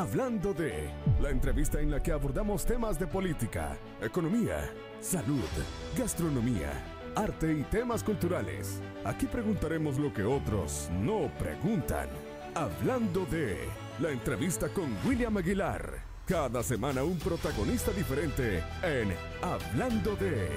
Hablando de, la entrevista en la que abordamos temas de política, economía, salud, gastronomía, arte y temas culturales. Aquí preguntaremos lo que otros no preguntan. Hablando de, la entrevista con William Aguilar. Cada semana un protagonista diferente en Hablando de.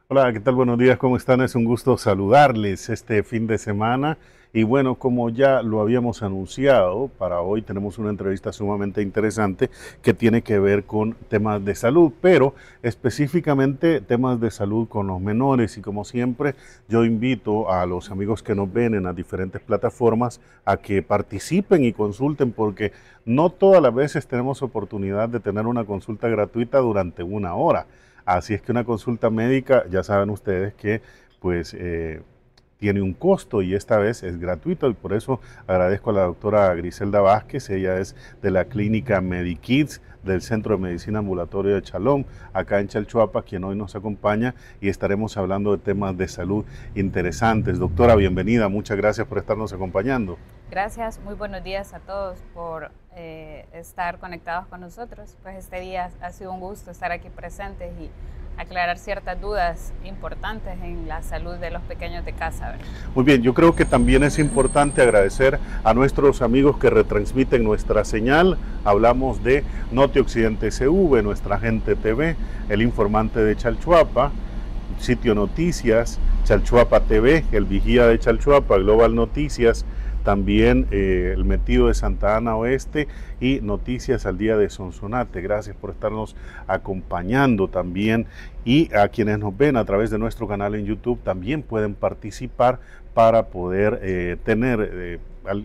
Hola, ¿qué tal? Buenos días, ¿cómo están? Es un gusto saludarles este fin de semana. Y bueno, como ya lo habíamos anunciado, para hoy tenemos una entrevista sumamente interesante que tiene que ver con temas de salud, pero específicamente temas de salud con los menores. Y como siempre, yo invito a los amigos que nos ven en las diferentes plataformas a que participen y consulten, porque no todas las veces tenemos oportunidad de tener una consulta gratuita durante una hora. Así es que una consulta médica, ya saben ustedes que pues tiene un costo y esta vez es gratuito, y por eso agradezco a la doctora Griselda Vázquez. Ella es de la clínica Medikids del Centro de Medicina Ambulatorio de Chalón, acá en Chalchuapa, quien hoy nos acompaña, y estaremos hablando de temas de salud interesantes. Doctora, bienvenida, muchas gracias por estarnos acompañando. Gracias, muy buenos días a todos por estar conectados con nosotros. Pues este día ha sido un gusto estar aquí presentes y aclarar ciertas dudas importantes en la salud de los pequeños de casa, ¿verdad? Muy bien, yo creo que también es importante agradecer a nuestros amigos que retransmiten nuestra señal. Hablamos de Noti Occidente SV, Nuestra Gente TV, El Informante de Chalchuapa, Sitio Noticias, Chalchuapa TV, El Vigía de Chalchuapa, Global Noticias, también El Metido de Santa Ana Oeste y Noticias al Día de Sonsonate. Gracias por estarnos acompañando también, y a quienes nos ven a través de nuestro canal en YouTube también pueden participar para poder tener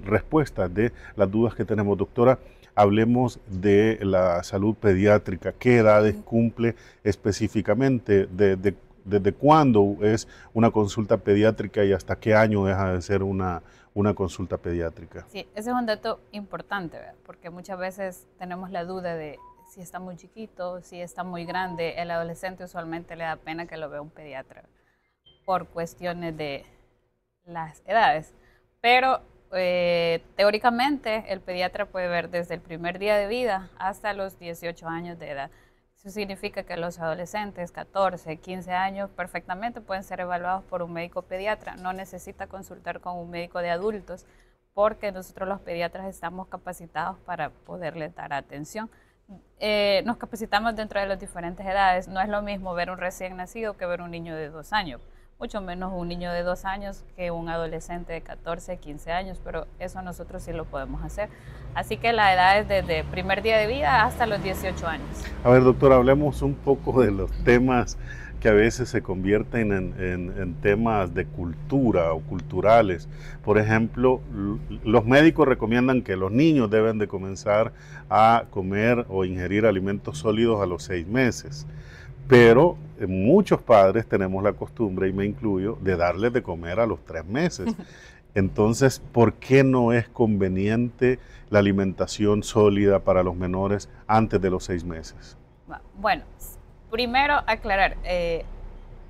respuestas de las dudas que tenemos. Doctora, hablemos de la salud pediátrica. ¿Qué edades cumple específicamente? ¿Desde cuándo es una consulta pediátrica y hasta qué año deja de ser una consulta pediátrica? Sí, ese es un dato importante, ¿verdad? Porque muchas veces tenemos la duda de si está muy chiquito, si está muy grande. El adolescente usualmente le da pena que lo vea un pediatra por cuestiones de las edades. Pero teóricamente el pediatra puede ver desde el primer día de vida hasta los 18 años de edad. Eso significa que los adolescentes, 14, 15 años, perfectamente pueden ser evaluados por un médico pediatra. No necesita consultar con un médico de adultos, porque nosotros los pediatras estamos capacitados para poderles dar atención. Nos capacitamos dentro de las diferentes edades. No es lo mismo ver un recién nacido que ver un niño de 2 años. Mucho menos un niño de 2 años que un adolescente de 14, 15 años, pero eso nosotros sí lo podemos hacer. Así que la edad es desde primer día de vida hasta los 18 años. A ver, doctora, hablemos un poco de los temas que a veces se convierten en temas de cultura o culturales. Por ejemplo, los médicos recomiendan que los niños deben de comenzar a comer o ingerir alimentos sólidos a los 6 meses. Pero muchos padres tenemos la costumbre, y me incluyo, de darles de comer a los 3 meses. Entonces, ¿por qué no es conveniente la alimentación sólida para los menores antes de los 6 meses? Bueno, primero aclarar,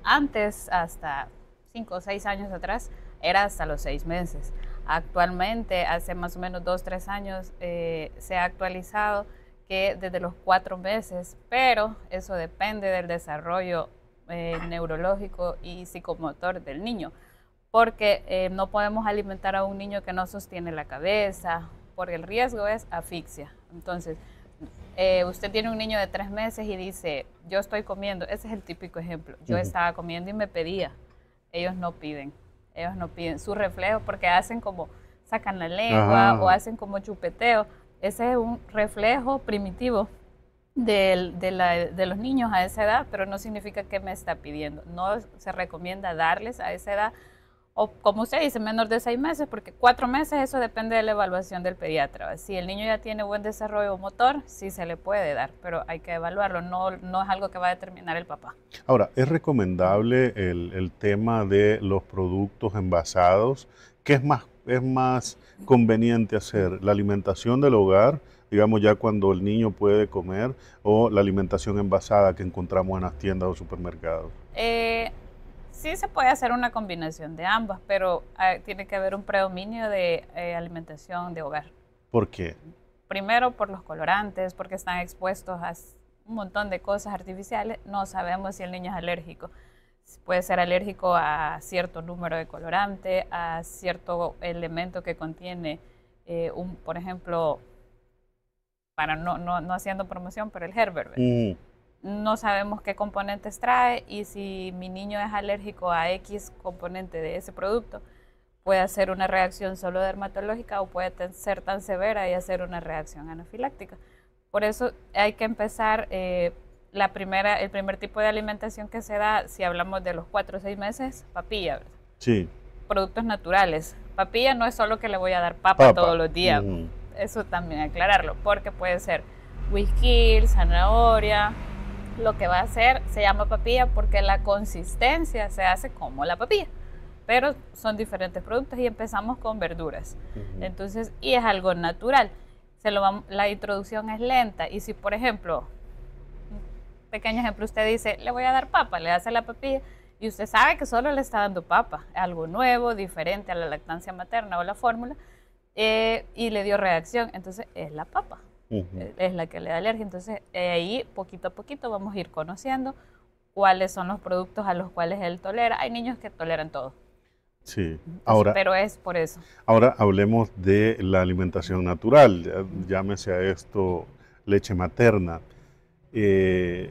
antes, hasta 5 o 6 años atrás, era hasta los 6 meses. Actualmente, hace más o menos 2 o 3 años, se ha actualizado que desde los 4 meses, pero eso depende del desarrollo neurológico y psicomotor del niño, porque no podemos alimentar a un niño que no sostiene la cabeza, porque el riesgo es asfixia. Entonces, usted tiene un niño de 3 meses y dice, yo estoy comiendo, ese es el típico ejemplo, yo estaba comiendo y me pedía. Ellos no piden su reflejo, porque hacen como, sacan la lengua o hacen como chupeteo. Ese es un reflejo primitivo de los niños a esa edad, pero no significa que me está pidiendo. No se recomienda darles a esa edad, o como usted dice, menor de 6 meses, porque 4 meses eso depende de la evaluación del pediatra. Si el niño ya tiene buen desarrollo motor, sí se le puede dar, pero hay que evaluarlo, no es algo que va a determinar el papá. Ahora, ¿es recomendable el tema de los productos envasados? ¿Qué es más conveniente hacer? ¿La alimentación del hogar, digamos ya cuando el niño puede comer, o la alimentación envasada que encontramos en las tiendas o supermercados? sí se puede hacer una combinación de ambas, pero tiene que haber un predominio de alimentación de hogar. ¿Por qué? Primero por los colorantes, porque están expuestos a un montón de cosas artificiales. No sabemos si el niño es alérgico. Puede ser alérgico a cierto número de colorante, a cierto elemento que contiene, por ejemplo, para no haciendo promoción, pero el Herbert. No sabemos qué componentes trae y si mi niño es alérgico a X componente de ese producto, puede hacer una reacción solo dermatológica o puede ser tan severa y hacer una reacción anafiláctica. Por eso hay que empezar, el primer tipo de alimentación que se da, si hablamos de los 4 o 6 meses, papilla, ¿verdad? Sí. Productos naturales. Papilla no es solo que le voy a dar papa todos los días, eso también aclararlo, porque puede ser whisky, zanahoria. Lo que va a hacer se llama papilla porque la consistencia se hace como la papilla, pero son diferentes productos y empezamos con verduras. Entonces, y es algo natural. La introducción es lenta y si, por ejemplo, un pequeño ejemplo, usted dice, le voy a dar papa, le hace la papilla y usted sabe que solo le está dando papa, algo nuevo, diferente a la lactancia materna o la fórmula, y le dio reacción, entonces es la papa. Es la que le da alergia. Entonces, ahí poquito a poquito vamos a ir conociendo cuáles son los productos a los cuales él tolera. Hay niños que toleran todo. Sí. Entonces, Ahora, pero es por eso. Ahora hablemos de la alimentación natural. Llámese a esto leche materna. ¿Es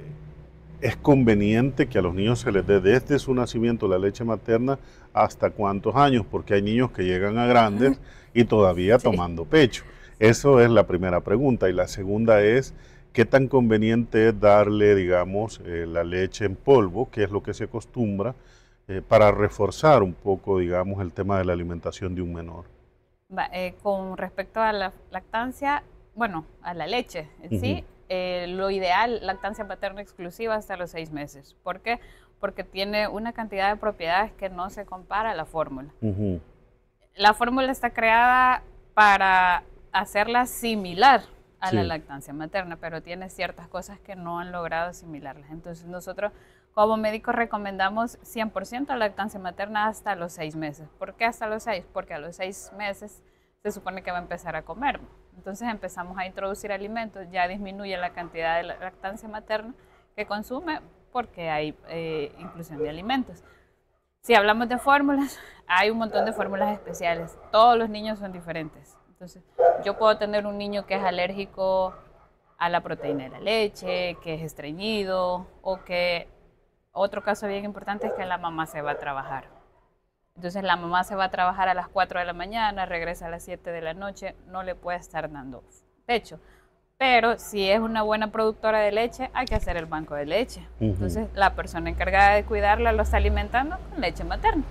conveniente que a los niños se les dé desde su nacimiento la leche materna hasta cuántos años? Porque hay niños que llegan a grandes y todavía tomando pecho. Eso es la primera pregunta. Y la segunda es, ¿qué tan conveniente es darle, digamos, la leche en polvo, que es lo que se acostumbra, para reforzar un poco, digamos, el tema de la alimentación de un menor? Con respecto a la lactancia, bueno, a la leche en sí, lo ideal, lactancia materna exclusiva hasta los 6 meses. ¿Por qué? Porque tiene una cantidad de propiedades que no se compara a la fórmula. La fórmula está creada para hacerla similar a la lactancia materna, pero tiene ciertas cosas que no han logrado asimilarlas. Entonces nosotros como médicos recomendamos 100% lactancia materna hasta los 6 meses. ¿Por qué hasta los 6? Porque a los 6 meses se supone que va a empezar a comer. Entonces empezamos a introducir alimentos, ya disminuye la cantidad de lactancia materna que consume porque hay inclusión de alimentos. Si hablamos de fórmulas, hay un montón de fórmulas especiales. Todos los niños son diferentes. Entonces, yo puedo tener un niño que es alérgico a la proteína de la leche, que es estreñido, o que otro caso bien importante es que la mamá se va a trabajar. Entonces, la mamá se va a trabajar a las 4 de la mañana, regresa a las 7 de la noche, no le puede estar dando pecho. Pero si es una buena productora de leche, hay que hacer el banco de leche. Entonces, la persona encargada de cuidarla lo está alimentando con leche materna.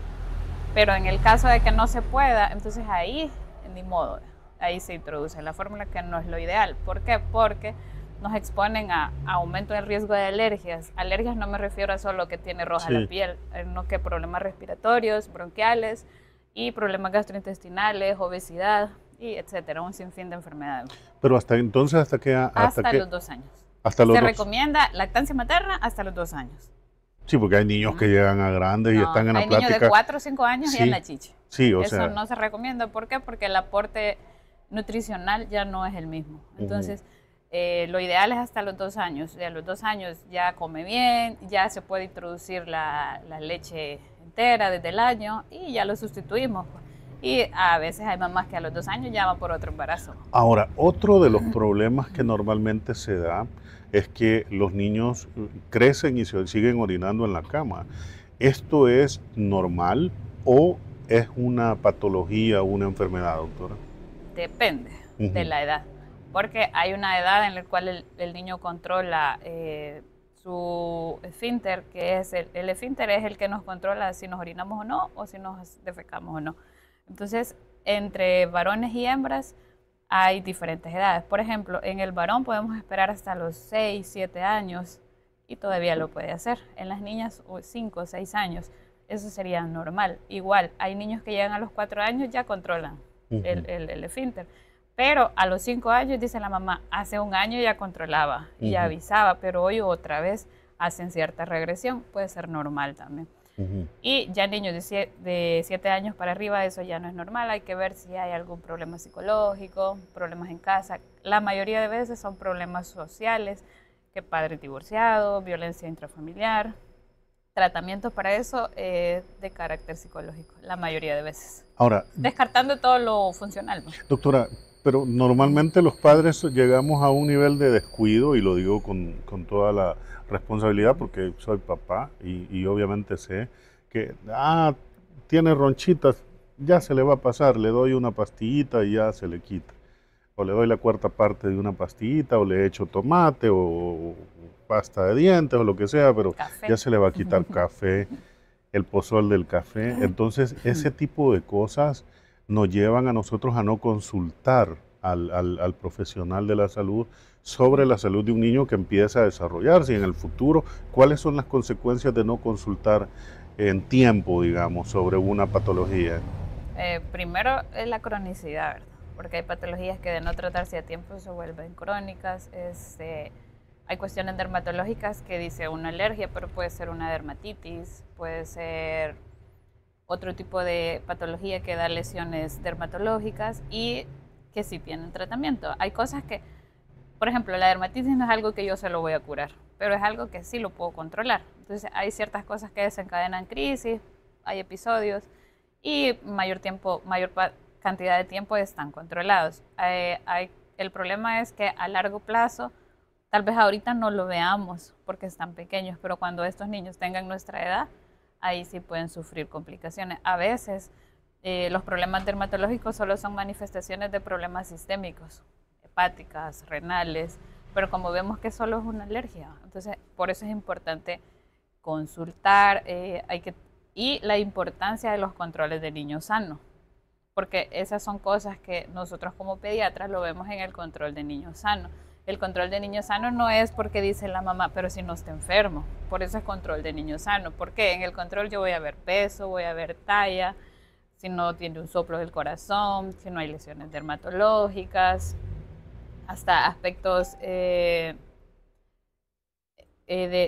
Pero en el caso de que no se pueda, entonces ahí, ni modo. Ahí se introduce la fórmula, que no es lo ideal. ¿Por qué? Porque nos exponen a aumento del riesgo de alergias. Alergias no me refiero a solo que tiene roja la piel, sino que problemas respiratorios, bronquiales y problemas gastrointestinales, obesidad y etcétera, un sinfín de enfermedades. Pero hasta entonces, ¿hasta los 2 años. Se recomienda lactancia materna hasta los 2 años. Sí, porque hay niños que llegan a grandes y están en la plática. Hay niños de 4 o 5 años y en la chicha. Sí, Eso no se recomienda. ¿Por qué? Porque el aporte nutricional ya no es el mismo. Entonces, lo ideal es hasta los 2 años. Y a los 2 años ya come bien, ya se puede introducir la leche entera desde el año y ya lo sustituimos. Y a veces hay mamás que a los 2 años ya van por otro embarazo. Ahora, otro de los problemas que normalmente se da es que los niños crecen y se siguen orinando en la cama. ¿Esto es normal o es una patología o una enfermedad, doctora? Depende de la edad, porque hay una edad en la cual el niño controla su esfínter, que es el esfínter es el que nos controla si nos orinamos o no, o si nos defecamos o no. Entonces, entre varones y hembras hay diferentes edades. Por ejemplo, en el varón podemos esperar hasta los 6, 7 años y todavía lo puede hacer. En las niñas, 5 o 6 años, eso sería normal. Igual, hay niños que llegan a los 4 años ya controlan el esfínter. Pero a los 5 años, dice la mamá, hace 1 año ya controlaba y ya avisaba, pero hoy otra vez hacen cierta regresión, puede ser normal también. Y ya niños de 7 años para arriba, eso ya no es normal. Hay que ver si hay algún problema psicológico, problemas en casa. La mayoría de veces son problemas sociales, que padre divorciado, violencia intrafamiliar. Tratamiento para eso de carácter psicológico, la mayoría de veces. Ahora, descartando todo lo funcional, ¿no? Doctora, pero normalmente los padres llegamos a un nivel de descuido, y lo digo con toda la responsabilidad porque soy papá y obviamente sé que, tiene ronchitas, ya se le va a pasar, le doy una pastillita y ya se le quita. O le doy la cuarta parte de una pastillita, o le echo tomate, o pasta de dientes, o lo que sea, pero Café. ya se le va a quitar café, el pozol del café. Entonces, ese tipo de cosas nos llevan a nosotros a no consultar al profesional de la salud sobre la salud de un niño que empieza a desarrollarse, y en el futuro, cuáles son las consecuencias de no consultar en tiempo, digamos, sobre una patología. Primero es la cronicidad, ¿verdad? Porque hay patologías que de no tratarse a tiempo se vuelven crónicas. Hay cuestiones dermatológicas que dice una alergia, pero puede ser una dermatitis, puede ser otro tipo de patología que da lesiones dermatológicas y que sí tienen tratamiento. Hay cosas que, por ejemplo, la dermatitis no es algo que yo se lo voy a curar, pero es algo que sí lo puedo controlar. Entonces hay ciertas cosas que desencadenan crisis, hay episodios y mayor cantidad de tiempo están controlados. El problema es que a largo plazo, tal vez ahorita no lo veamos porque están pequeños, pero cuando estos niños tengan nuestra edad, ahí sí pueden sufrir complicaciones. A veces los problemas dermatológicos solo son manifestaciones de problemas sistémicos, hepáticas, renales, pero como vemos que solo es una alergia, entonces por eso es importante consultar y la importancia de los controles de niños sanos, porque esas son cosas que nosotros como pediatras lo vemos en el control de niños sanos. El control de niños sano no es porque dice la mamá, pero si no está enfermo. Por eso es control de niños sano. Porque en el control yo voy a ver peso, voy a ver talla, si no tiene un soplo del corazón, si no hay lesiones dermatológicas, hasta aspectos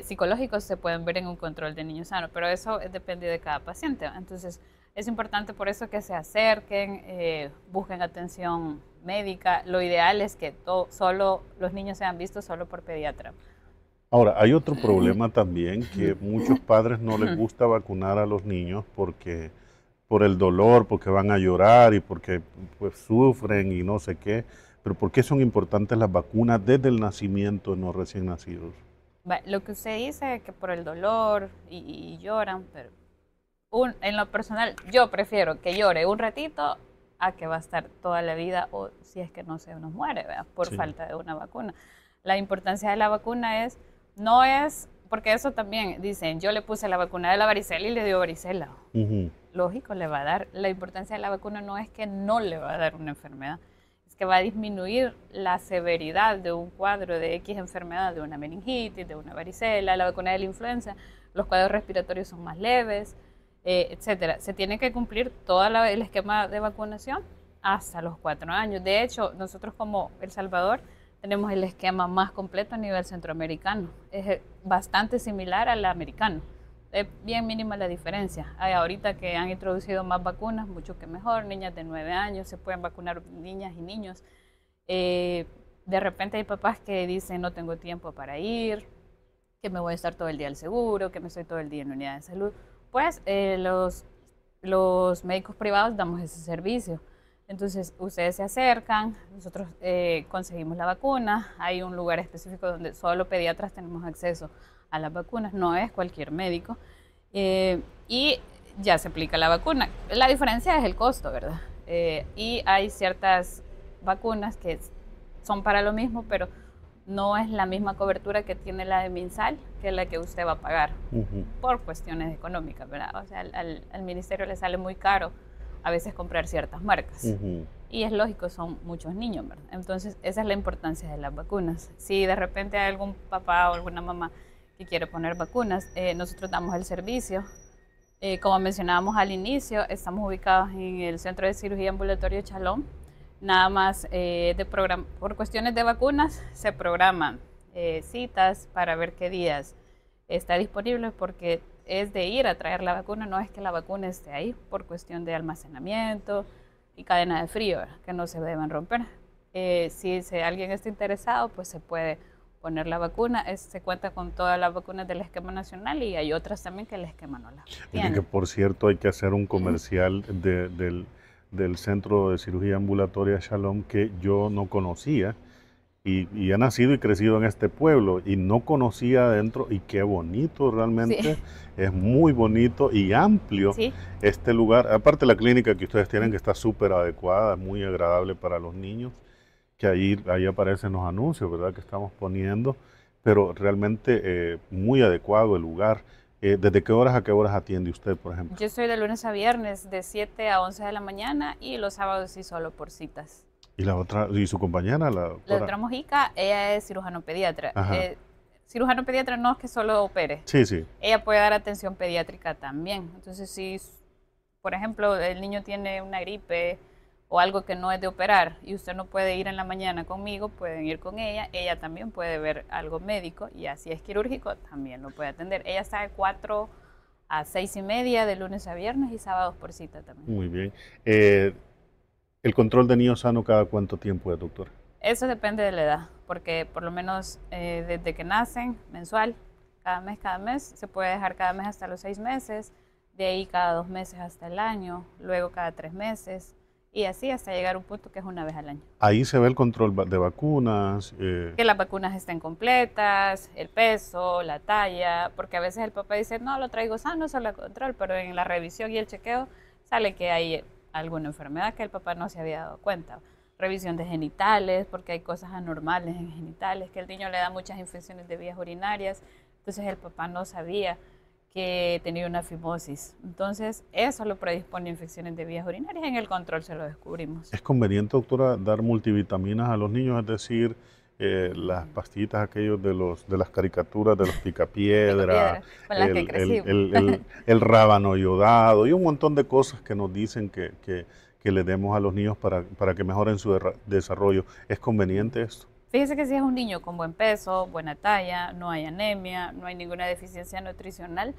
psicológicos se pueden ver en un control de niños sano. Pero eso depende de cada paciente. Entonces es importante por eso que se acerquen, busquen atención médica. Lo ideal es que solo los niños sean vistos solo por pediatra. Ahora, hay otro problema también, que muchos padres no les gusta vacunar a los niños porque por el dolor, porque van a llorar y porque pues sufren y no sé qué. Pero ¿por qué son importantes las vacunas desde el nacimiento en los recién nacidos? Lo que usted dice es que por el dolor y lloran, pero en lo personal yo prefiero que llore un ratito a que va a estar toda la vida, o si es que no se nos muere, ¿verdad? Por falta de una vacuna. La importancia de la vacuna no es, porque eso también dicen, yo le puse la vacuna de la varicela y le dio varicela. Lógico, le va a dar. La importancia de la vacuna no es que no le va a dar una enfermedad, es que va a disminuir la severidad de un cuadro de X enfermedad, de una meningitis, de una varicela, la vacuna de la influenza, los cuadros respiratorios son más leves, etcétera. Se tiene que cumplir todo el esquema de vacunación hasta los 4 años. De hecho, nosotros como El Salvador tenemos el esquema más completo a nivel centroamericano. Es bastante similar al americano. Es bien mínima la diferencia. Hay ahorita que han introducido más vacunas, mucho que mejor. Niñas de 9 años, se pueden vacunar niñas y niños. De repente hay papás que dicen no tengo tiempo para ir, que me voy a estar todo el día al seguro, que me estoy todo el día en unidad de salud. Pues los médicos privados damos ese servicio. Entonces ustedes se acercan, nosotros conseguimos la vacuna, hay un lugar específico donde solo pediatras tenemos acceso a las vacunas, no es cualquier médico, y ya se aplica la vacuna. La diferencia es el costo, ¿verdad? Y hay ciertas vacunas que son para lo mismo, pero no es la misma cobertura que tiene la de MinSal que la que usted va a pagar por cuestiones económicas, ¿verdad? O sea, al ministerio le sale muy caro a veces comprar ciertas marcas. Y es lógico, son muchos niños, ¿verdad? Entonces, esa es la importancia de las vacunas. Si de repente hay algún papá o alguna mamá que quiere poner vacunas, nosotros damos el servicio. Como mencionábamos al inicio, estamos ubicados en el Centro de Cirugía Ambulatorio Chalón. Nada más por cuestiones de vacunas se programan citas para ver qué días está disponible porque es de ir a traer la vacuna, no es que la vacuna esté ahí por cuestión de almacenamiento y cadena de frío, ¿verdad? Que no se deben romper. Si alguien está interesado, pues se puede poner la vacuna. Se cuenta con todas las vacunas del esquema nacional y hay otras también que el esquema no las tiene. Que por cierto hay que hacer un comercial del Centro de Cirugía Ambulatoria Shalom que yo no conocía. Y he nacido y crecido en este pueblo y no conocía adentro, y qué bonito realmente, sí. Es muy bonito y amplio, sí. Este lugar, aparte la clínica que ustedes tienen que está súper adecuada, muy agradable para los niños, que ahí aparecen los anuncios, ¿verdad?, que estamos poniendo, pero realmente muy adecuado el lugar. ¿Desde qué horas a qué horas atiende usted, por ejemplo? Yo estoy de lunes a viernes de 7 a 11 de la mañana y los sábados sí solo por citas. ¿Y la otra, y su compañera? La doctora Mojica, ella es cirujano pediatra. Cirujano pediatra no es que solo opere. Sí, sí. Ella puede dar atención pediátrica también. Entonces, si, por ejemplo, el niño tiene una gripe o algo que no es de operar y usted no puede ir en la mañana conmigo, pueden ir con ella. Ella también puede ver algo médico y así es quirúrgico, también lo puede atender. Ella está de 4 a 6:30 de lunes a viernes y sábados por cita también. Muy bien. ¿El control de niños sano cada cuánto tiempo es, doctor? Eso depende de la edad, porque por lo menos desde que nacen, mensual, cada mes, se puede dejar cada mes hasta los 6 meses, de ahí cada 2 meses hasta el año, luego cada 3 meses, y así hasta llegar a un punto que es una vez al año. Ahí se ve el control de vacunas. Que las vacunas estén completas, el peso, la talla, porque a veces el papá dice, no, lo traigo sano, solo el control, pero en la revisión y el chequeo sale que hay alguna enfermedad que el papá no se había dado cuenta. Revisión de genitales, porque hay cosas anormales en genitales, que el niño le da muchas infecciones de vías urinarias, entonces el papá no sabía que tenía una fimosis. Entonces eso lo predispone a infecciones de vías urinarias, en el control se lo descubrimos. ¿Es conveniente, doctora, dar multivitaminas a los niños? Es decir, las pastillitas aquellos de las caricaturas, de los picapiedra, con las que crecimos. el rábano yodado y un montón de cosas que nos dicen que le demos a los niños para que mejoren su desarrollo. ¿Es conveniente esto? Fíjese que si es un niño con buen peso, buena talla, no hay anemia, no hay ninguna deficiencia nutricional,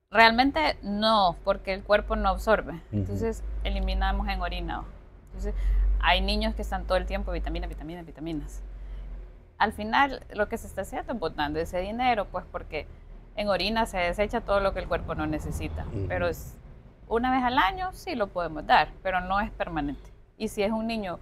realmente no, porque el cuerpo no absorbe. Entonces eliminamos en orina. Entonces hay niños que están todo el tiempo vitaminas. Al final lo que se está haciendo es botando ese dinero, pues porque en orina se desecha todo lo que el cuerpo no necesita. Pero una vez al año sí lo podemos dar, pero no es permanente. Y si es un niño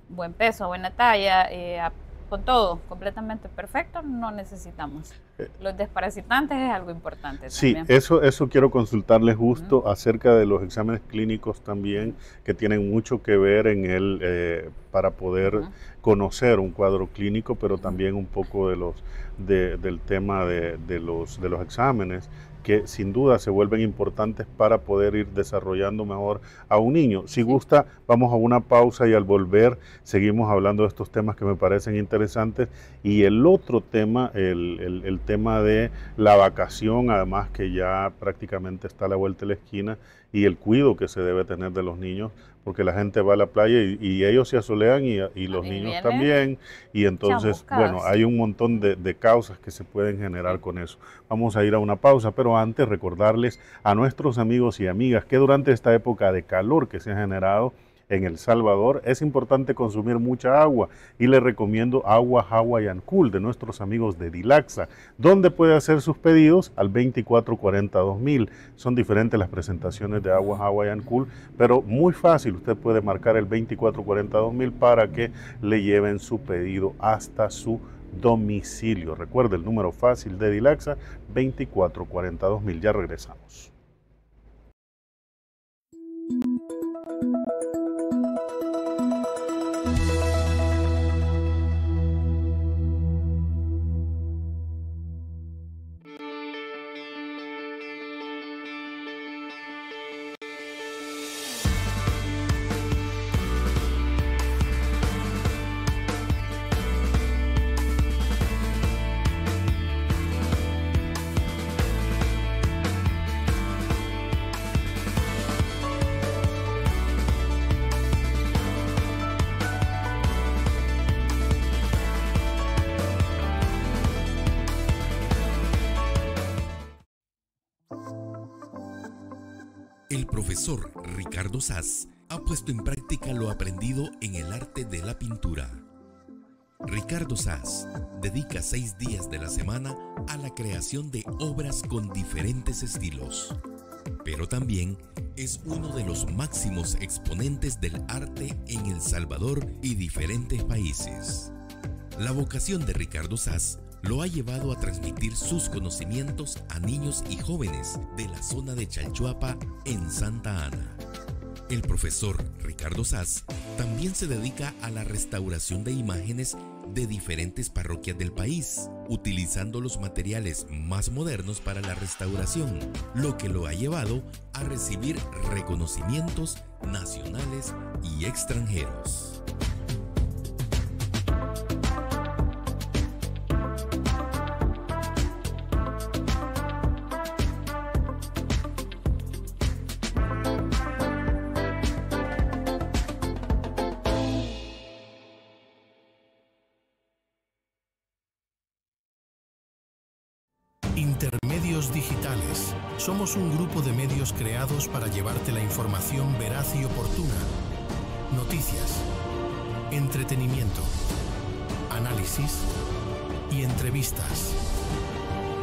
buen peso, buena talla, con todo completamente perfecto, no necesitamos. Los desparasitantes es algo importante también. Sí, eso quiero consultarles justo acerca de los exámenes clínicos también, que tienen mucho que ver en él para poder conocer un cuadro clínico, pero también un poco del tema de los exámenes, que sin duda se vuelven importantes para poder ir desarrollando mejor a un niño. Si gusta, vamos a una pausa y al volver seguimos hablando de estos temas que me parecen interesantes. Y el otro tema, el tema de la vacación, además que ya prácticamente está a la vuelta de la esquina, y el cuidado que se debe tener de los niños, porque la gente va a la playa y ellos se asolean y los niños también, y entonces, bueno, hay un montón de causas que se pueden generar con eso. Vamos a ir a una pausa, pero antes recordarles a nuestros amigos y amigas que durante esta época de calor que se ha generado en El Salvador, es importante consumir mucha agua, y les recomiendo agua Hawaiian Cool de nuestros amigos de Dilaxa, donde puede hacer sus pedidos al 2440-2000. Son diferentes las presentaciones de agua Hawaiian Cool, pero muy fácil, usted puede marcar el 2440-2000 para que le lleven su pedido hasta su domicilio. Recuerde el número fácil de Dilaxa, 2440-2000. Ya regresamos. El profesor Ricardo Saz ha puesto en práctica lo aprendido en el arte de la pintura. Ricardo Saz dedica 6 días de la semana a la creación de obras con diferentes estilos, pero también es uno de los máximos exponentes del arte en El Salvador y diferentes países. La vocación de Ricardo Saz lo ha llevado a transmitir sus conocimientos a niños y jóvenes de la zona de Chalchuapa en Santa Ana. El profesor Ricardo Saz también se dedica a la restauración de imágenes de diferentes parroquias del país, utilizando los materiales más modernos para la restauración, lo que lo ha llevado a recibir reconocimientos nacionales y extranjeros. Intermedios Digitales. Somos un grupo de medios creados para llevarte la información veraz y oportuna. Noticias, entretenimiento, análisis y entrevistas.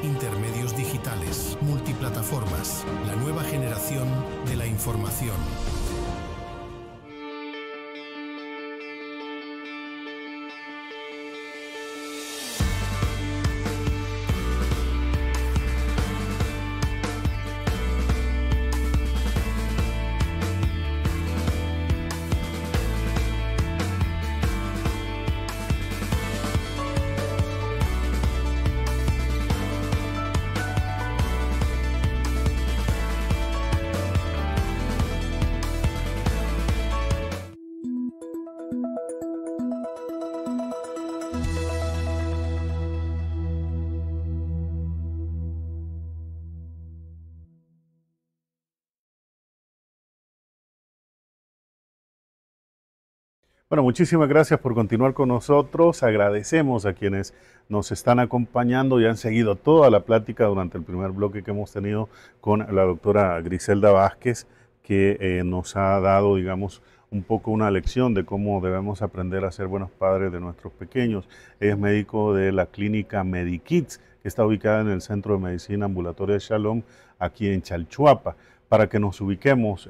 Intermedios Digitales, multiplataformas, la nueva generación de la información. Bueno, muchísimas gracias por continuar con nosotros. Agradecemos a quienes nos están acompañando y han seguido toda la plática durante el primer bloque que hemos tenido con la doctora Griselda Vázquez, que nos ha dado, digamos, un poco una lección de cómo debemos aprender a ser buenos padres de nuestros pequeños. Ella es médico de la clínica Medikids, que está ubicada en el Centro de Medicina Ambulatoria de Shalom, aquí en Chalchuapa. Para que nos ubiquemos,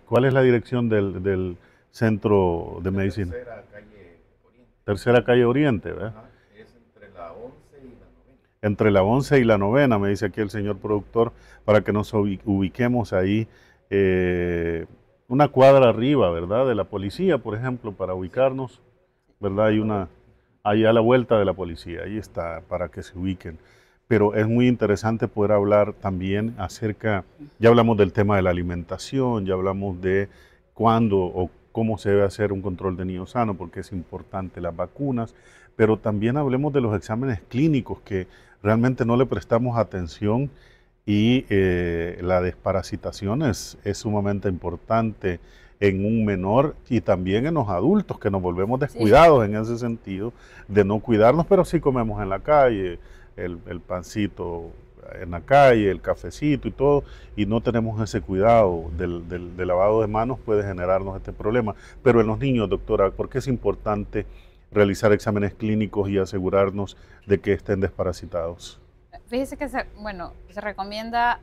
¿cuál es la dirección del Centro de Medicina? Tercera calle Oriente. Tercera calle Oriente, ¿verdad? Ajá, es entre la 11 y la 9. Entre la 11 y la 9, me dice aquí el señor productor, para que nos ubiquemos ahí, una cuadra arriba, ¿verdad? De la policía, por ejemplo, para ubicarnos, ¿verdad? Hay una, ahí a la vuelta de la policía, ahí está, para que se ubiquen. Pero es muy interesante poder hablar también acerca, ya hablamos del tema de la alimentación, ya hablamos de cuándo o cómo se debe hacer un control de niños sanos, porque es importante las vacunas, pero también hablemos de los exámenes clínicos que realmente no le prestamos atención y la desparasitación es sumamente importante en un menor y también en los adultos, que nos volvemos descuidados en ese sentido de no cuidarnos, pero sí comemos en la calle, el pancito en la calle, el cafecito y todo, y no tenemos ese cuidado del lavado de manos, puede generarnos este problema. Pero en los niños, doctora, ¿por qué es importante realizar exámenes clínicos y asegurarnos de que estén desparasitados? Fíjese que se recomienda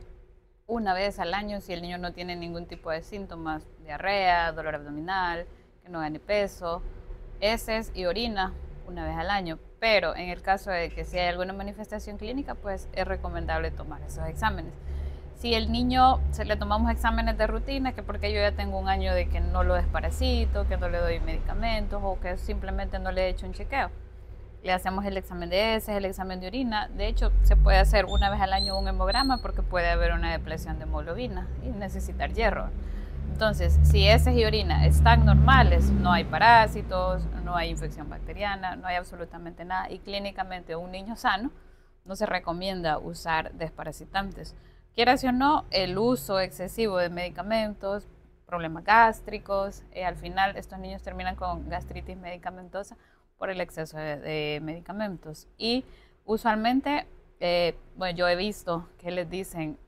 una vez al año si el niño no tiene ningún tipo de síntomas, diarrea, dolor abdominal, que no gane peso, heces y orina una vez al año. Pero en el caso de que si hay alguna manifestación clínica, pues es recomendable tomar esos exámenes. Si el niño le tomamos exámenes de rutina, que porque yo ya tengo un año de que no lo desparasito, que no le doy medicamentos o que simplemente no le he hecho un chequeo, le hacemos el examen de heces, el examen de orina. De hecho, se puede hacer una vez al año un hemograma porque puede haber una depleción de hemoglobina y necesitar hierro. Entonces, si heces y orina están normales, no hay parásitos, no hay infección bacteriana, no hay absolutamente nada, y clínicamente un niño sano, no se recomienda usar desparasitantes. Quieras o no, el uso excesivo de medicamentos, problemas gástricos, al final estos niños terminan con gastritis medicamentosa por el exceso de medicamentos. Y usualmente, bueno, yo he visto que les dicen,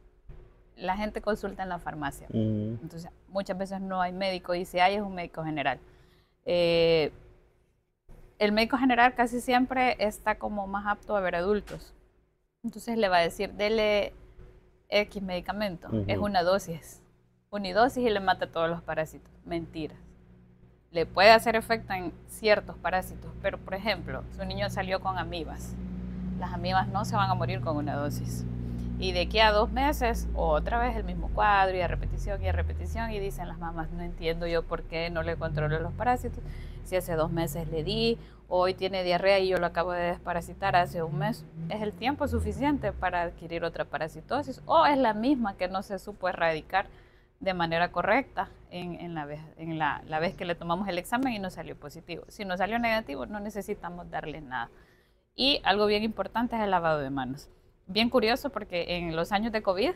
la gente consulta en la farmacia. Mm. Entonces, muchas veces no hay médico y si hay es un médico general. El médico general casi siempre está como más apto a ver adultos. Entonces le va a decir, dele X medicamento. Es una dosis, unidosis y le mata todos los parásitos. Mentira. Le puede hacer efecto en ciertos parásitos, pero por ejemplo, su niño salió con amibas. Las amibas no se van a morir con una dosis. Y de aquí a 2 meses, otra vez el mismo cuadro y a repetición, y dicen las mamás, no entiendo yo por qué no le controlo los parásitos. Si hace 2 meses le di, hoy tiene diarrea y yo lo acabo de desparasitar hace 1 mes, ¿es el tiempo suficiente para adquirir otra parasitosis? ¿O es la misma que no se supo erradicar de manera correcta en la vez que le tomamos el examen y nos salió positivo? Si nos salió negativo, no necesitamos darle nada. Y algo bien importante es el lavado de manos. Bien curioso porque en los años de COVID,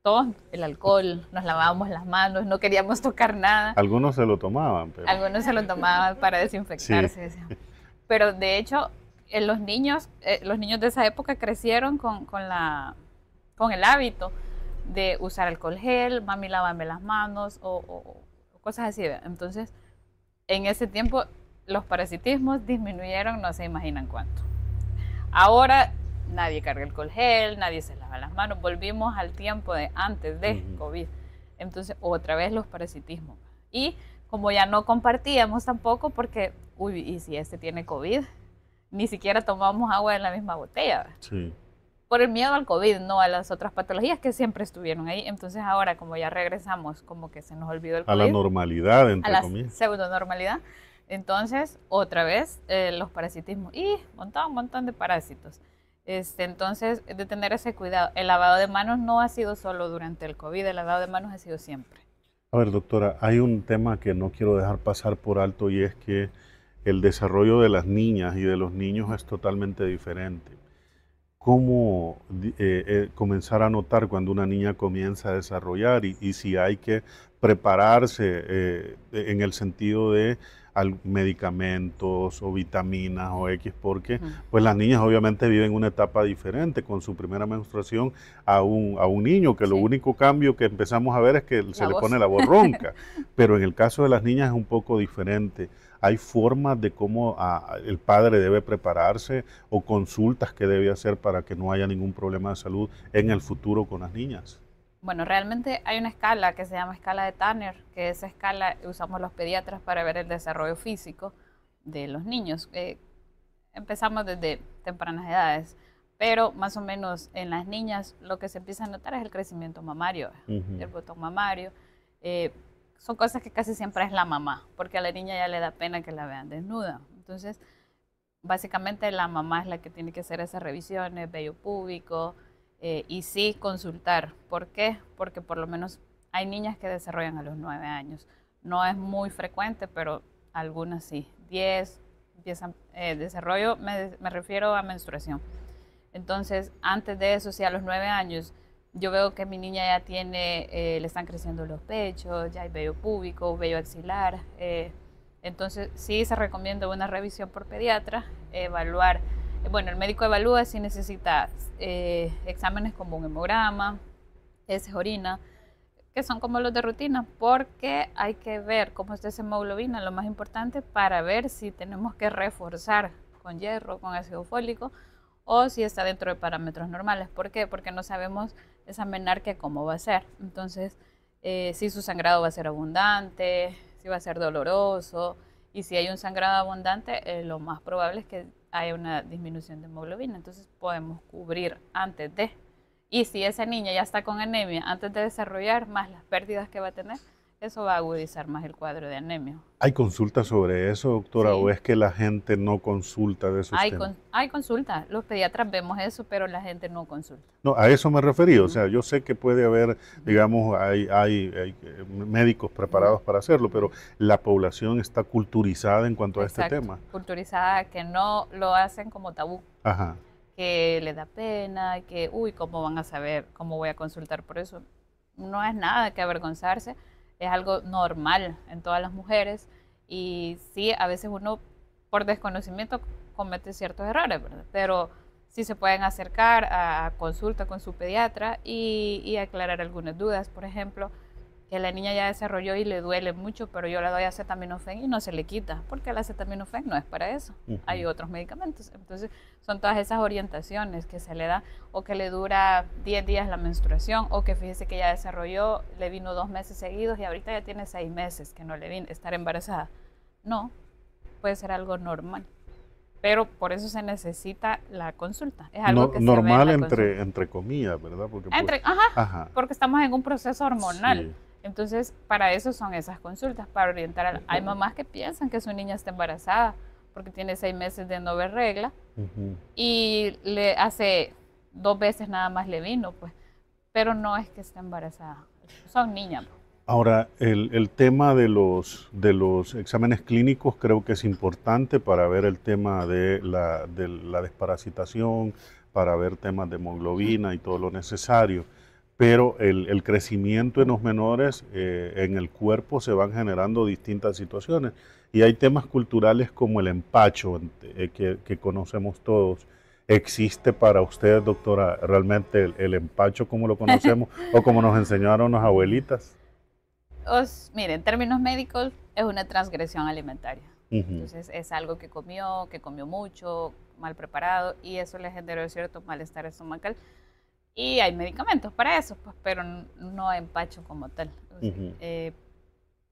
todos el alcohol, nos lavábamos las manos, no queríamos tocar nada. Algunos se lo tomaban. Pero... Algunos se lo tomaban para desinfectarse. Sí. Pero de hecho, los niños de esa época crecieron con el hábito de usar alcohol gel, mami lávame las manos o cosas así. Entonces, en ese tiempo los parasitismos disminuyeron, no se imaginan cuánto. Ahora nadie carga alcohol gel, nadie se lava las manos, volvimos al tiempo de antes de COVID. Entonces, otra vez los parasitismos. Y como ya no compartíamos tampoco, porque, uy, y si este tiene COVID, ni siquiera tomamos agua en la misma botella. Sí. Por el miedo al COVID, no a las otras patologías que siempre estuvieron ahí. Entonces ahora, como ya regresamos, como que se nos olvidó el COVID. A la normalidad, entre comillas. A la pseudonormalidad. Entonces, otra vez, los parasitismos. Y un montón de parásitos. Entonces, de tener ese cuidado. El lavado de manos no ha sido solo durante el COVID, el lavado de manos ha sido siempre. A ver, doctora, hay un tema que no quiero dejar pasar por alto y es que el desarrollo de las niñas y de los niños es totalmente diferente. ¿Cómo comenzar a notar cuando una niña comienza a desarrollar y si hay que prepararse en el sentido de medicamentos o vitaminas o X, porque pues las niñas obviamente viven una etapa diferente con su primera menstruación a un niño, que lo único cambio que empezamos a ver es que se le pone la voz ronca, pero en el caso de las niñas es un poco diferente. ¿Hay formas de cómo el padre debe prepararse o consultas que debe hacer para que no haya ningún problema de salud en el futuro con las niñas? Bueno, realmente hay una escala que se llama escala de Tanner, que esa escala usamos los pediatras para ver el desarrollo físico de los niños. Empezamos desde tempranas edades, pero más o menos en las niñas lo que se empieza a notar es el crecimiento mamario, el botón mamario. Son cosas que casi siempre es la mamá, porque a la niña ya le da pena que la vean desnuda. Entonces, básicamente la mamá es la que tiene que hacer esas revisiones, vello púbico, y sí consultar. ¿Por qué? Porque por lo menos hay niñas que desarrollan a los 9 años. No es muy frecuente, pero algunas sí. 10 empiezan desarrollo, me refiero a menstruación. Entonces, antes de eso, sí, a los 9 años, yo veo que mi niña ya tiene, le están creciendo los pechos, ya hay vello púbico, vello axilar. Entonces, sí se recomienda una revisión por pediatra, evaluar. Bueno, el médico evalúa si necesita exámenes como un hemograma, heces, orina, que son como los de rutina, porque hay que ver cómo está esa hemoglobina, lo más importante, para ver si tenemos que reforzar con hierro, con ácido fólico, o si está dentro de parámetros normales. ¿Por qué? Porque no sabemos esa menarquia cómo va a ser. Entonces, si su sangrado va a ser abundante, si va a ser doloroso, y si hay un sangrado abundante, lo más probable es que haya una disminución de hemoglobina. Entonces, podemos cubrir antes de. Y si esa niña ya está con anemia antes de desarrollar, más las pérdidas que va a tener, eso va a agudizar más el cuadro de anemia. ¿Hay consultas sobre eso, doctora? Sí. ¿O es que la gente no consulta de esos temas? Hay consultas. Los pediatras vemos eso, pero la gente no consulta. No, a eso me referí. O sea, yo sé que puede haber, digamos, hay médicos preparados para hacerlo, pero la población está culturizada en cuanto a este tema. Culturizada, que no lo hacen como tabú. Ajá. Que le da pena, que, uy, ¿cómo van a saber? ¿Cómo voy a consultar por eso? No es nada que avergonzarse. Es algo normal en todas las mujeres y sí, a veces uno por desconocimiento comete ciertos errores, ¿verdad? Pero sí se pueden acercar a consulta con su pediatra y aclarar algunas dudas. Por ejemplo, que la niña ya desarrolló y le duele mucho, pero yo le doy acetaminofén y no se le quita, porque el acetaminofén no es para eso. Hay otros medicamentos. Entonces, son todas esas orientaciones que se le da, o que le dura 10 días la menstruación, o que fíjese que ya desarrolló, le vino 2 meses seguidos y ahorita ya tiene 6 meses que no le vino, estar embarazada. No, puede ser algo normal. Pero por eso se necesita la consulta. Es algo que normal se ve en entre comillas, ¿verdad? Porque, porque estamos en un proceso hormonal. Sí. Entonces, para eso son esas consultas, para orientar. Hay mamás que piensan que su niña está embarazada porque tiene 6 meses de no ver regla y le hace 2 veces nada más le vino, pues. Pero no es que esté embarazada. Son niñas. Ahora, el tema de los exámenes clínicos creo que es importante para ver el tema de la desparasitación, para ver temas de hemoglobina y todo lo necesario. Pero el crecimiento en los menores, en el cuerpo se van generando distintas situaciones. Y hay temas culturales como el empacho, que conocemos todos. ¿Existe para usted, doctora, realmente el empacho como lo conocemos o como nos enseñaron las abuelitas? Mire, en términos médicos es una transgresión alimentaria. Entonces es algo que comió mucho, mal preparado, y eso le generó cierto malestar estomacal. Y hay medicamentos para eso, pues, pero no empacho como tal.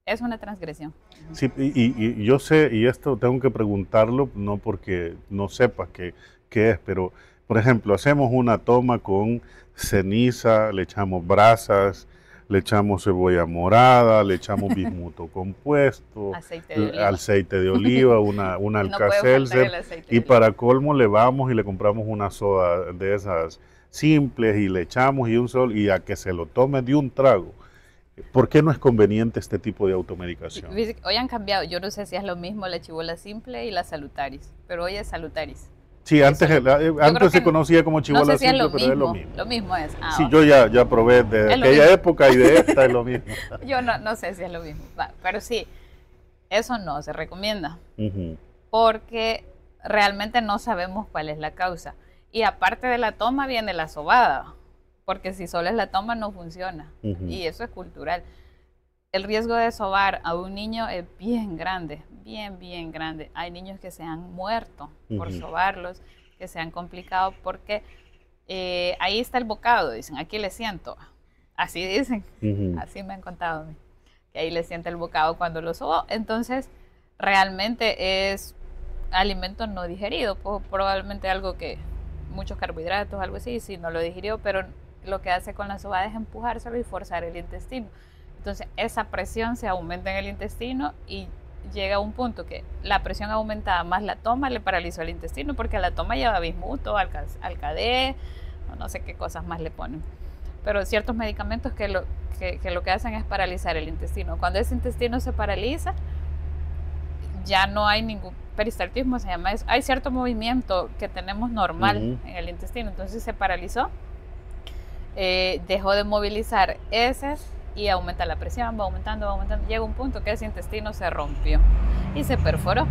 Es una transgresión. Sí, y yo sé, y esto tengo que preguntarlo, no porque no sepa qué es, pero, por ejemplo, hacemos una toma con ceniza, le echamos brasas, le echamos cebolla morada, le echamos bismuto compuesto, aceite de oliva, una Alka-Seltzer, y para colmo le vamos y le compramos una soda de esas simples y le echamos y a que se lo tome de un trago. ¿Por qué no es conveniente este tipo de automedicación? Hoy han cambiado, yo no sé si es lo mismo la chibola simple y la salutaris, pero hoy es salutaris. Sí, antes se conocía como chibola no sé si simple, es pero es lo mismo. Lo mismo es. Sí, yo ya probé de aquella época y de esta es lo mismo. Yo no sé si es lo mismo, pero sí, eso no se recomienda, porque realmente no sabemos cuál es la causa. Y aparte de la toma viene la sobada, porque si solo es la toma no funciona, y eso es cultural. El riesgo de sobar a un niño es bien grande, bien grande. Hay niños que se han muerto por sobarlos, que se han complicado porque ahí está el bocado, dicen, aquí le siento. Así dicen, así me han contado a mí, que ahí le siente el bocado cuando lo sobó. Entonces, realmente es alimento no digerido, probablemente algo que, muchos carbohidratos, algo así, si no lo digirió, pero lo que hace con la sobada es empujárselo y forzar el intestino. Entonces, esa presión se aumenta en el intestino y llega a un punto que la presión aumentada más la toma le paralizó el intestino, porque la toma lleva bismuto, Alka-D, no sé qué cosas más le ponen. Pero ciertos medicamentos que lo que hacen es paralizar el intestino. Cuando ese intestino se paraliza, ya no hay ningún peristaltismo, se llama eso. Hay cierto movimiento que tenemos normal en el intestino, entonces se paralizó, dejó de movilizar heces y aumenta la presión, va aumentando, llega un punto que ese intestino se rompió y se perforó.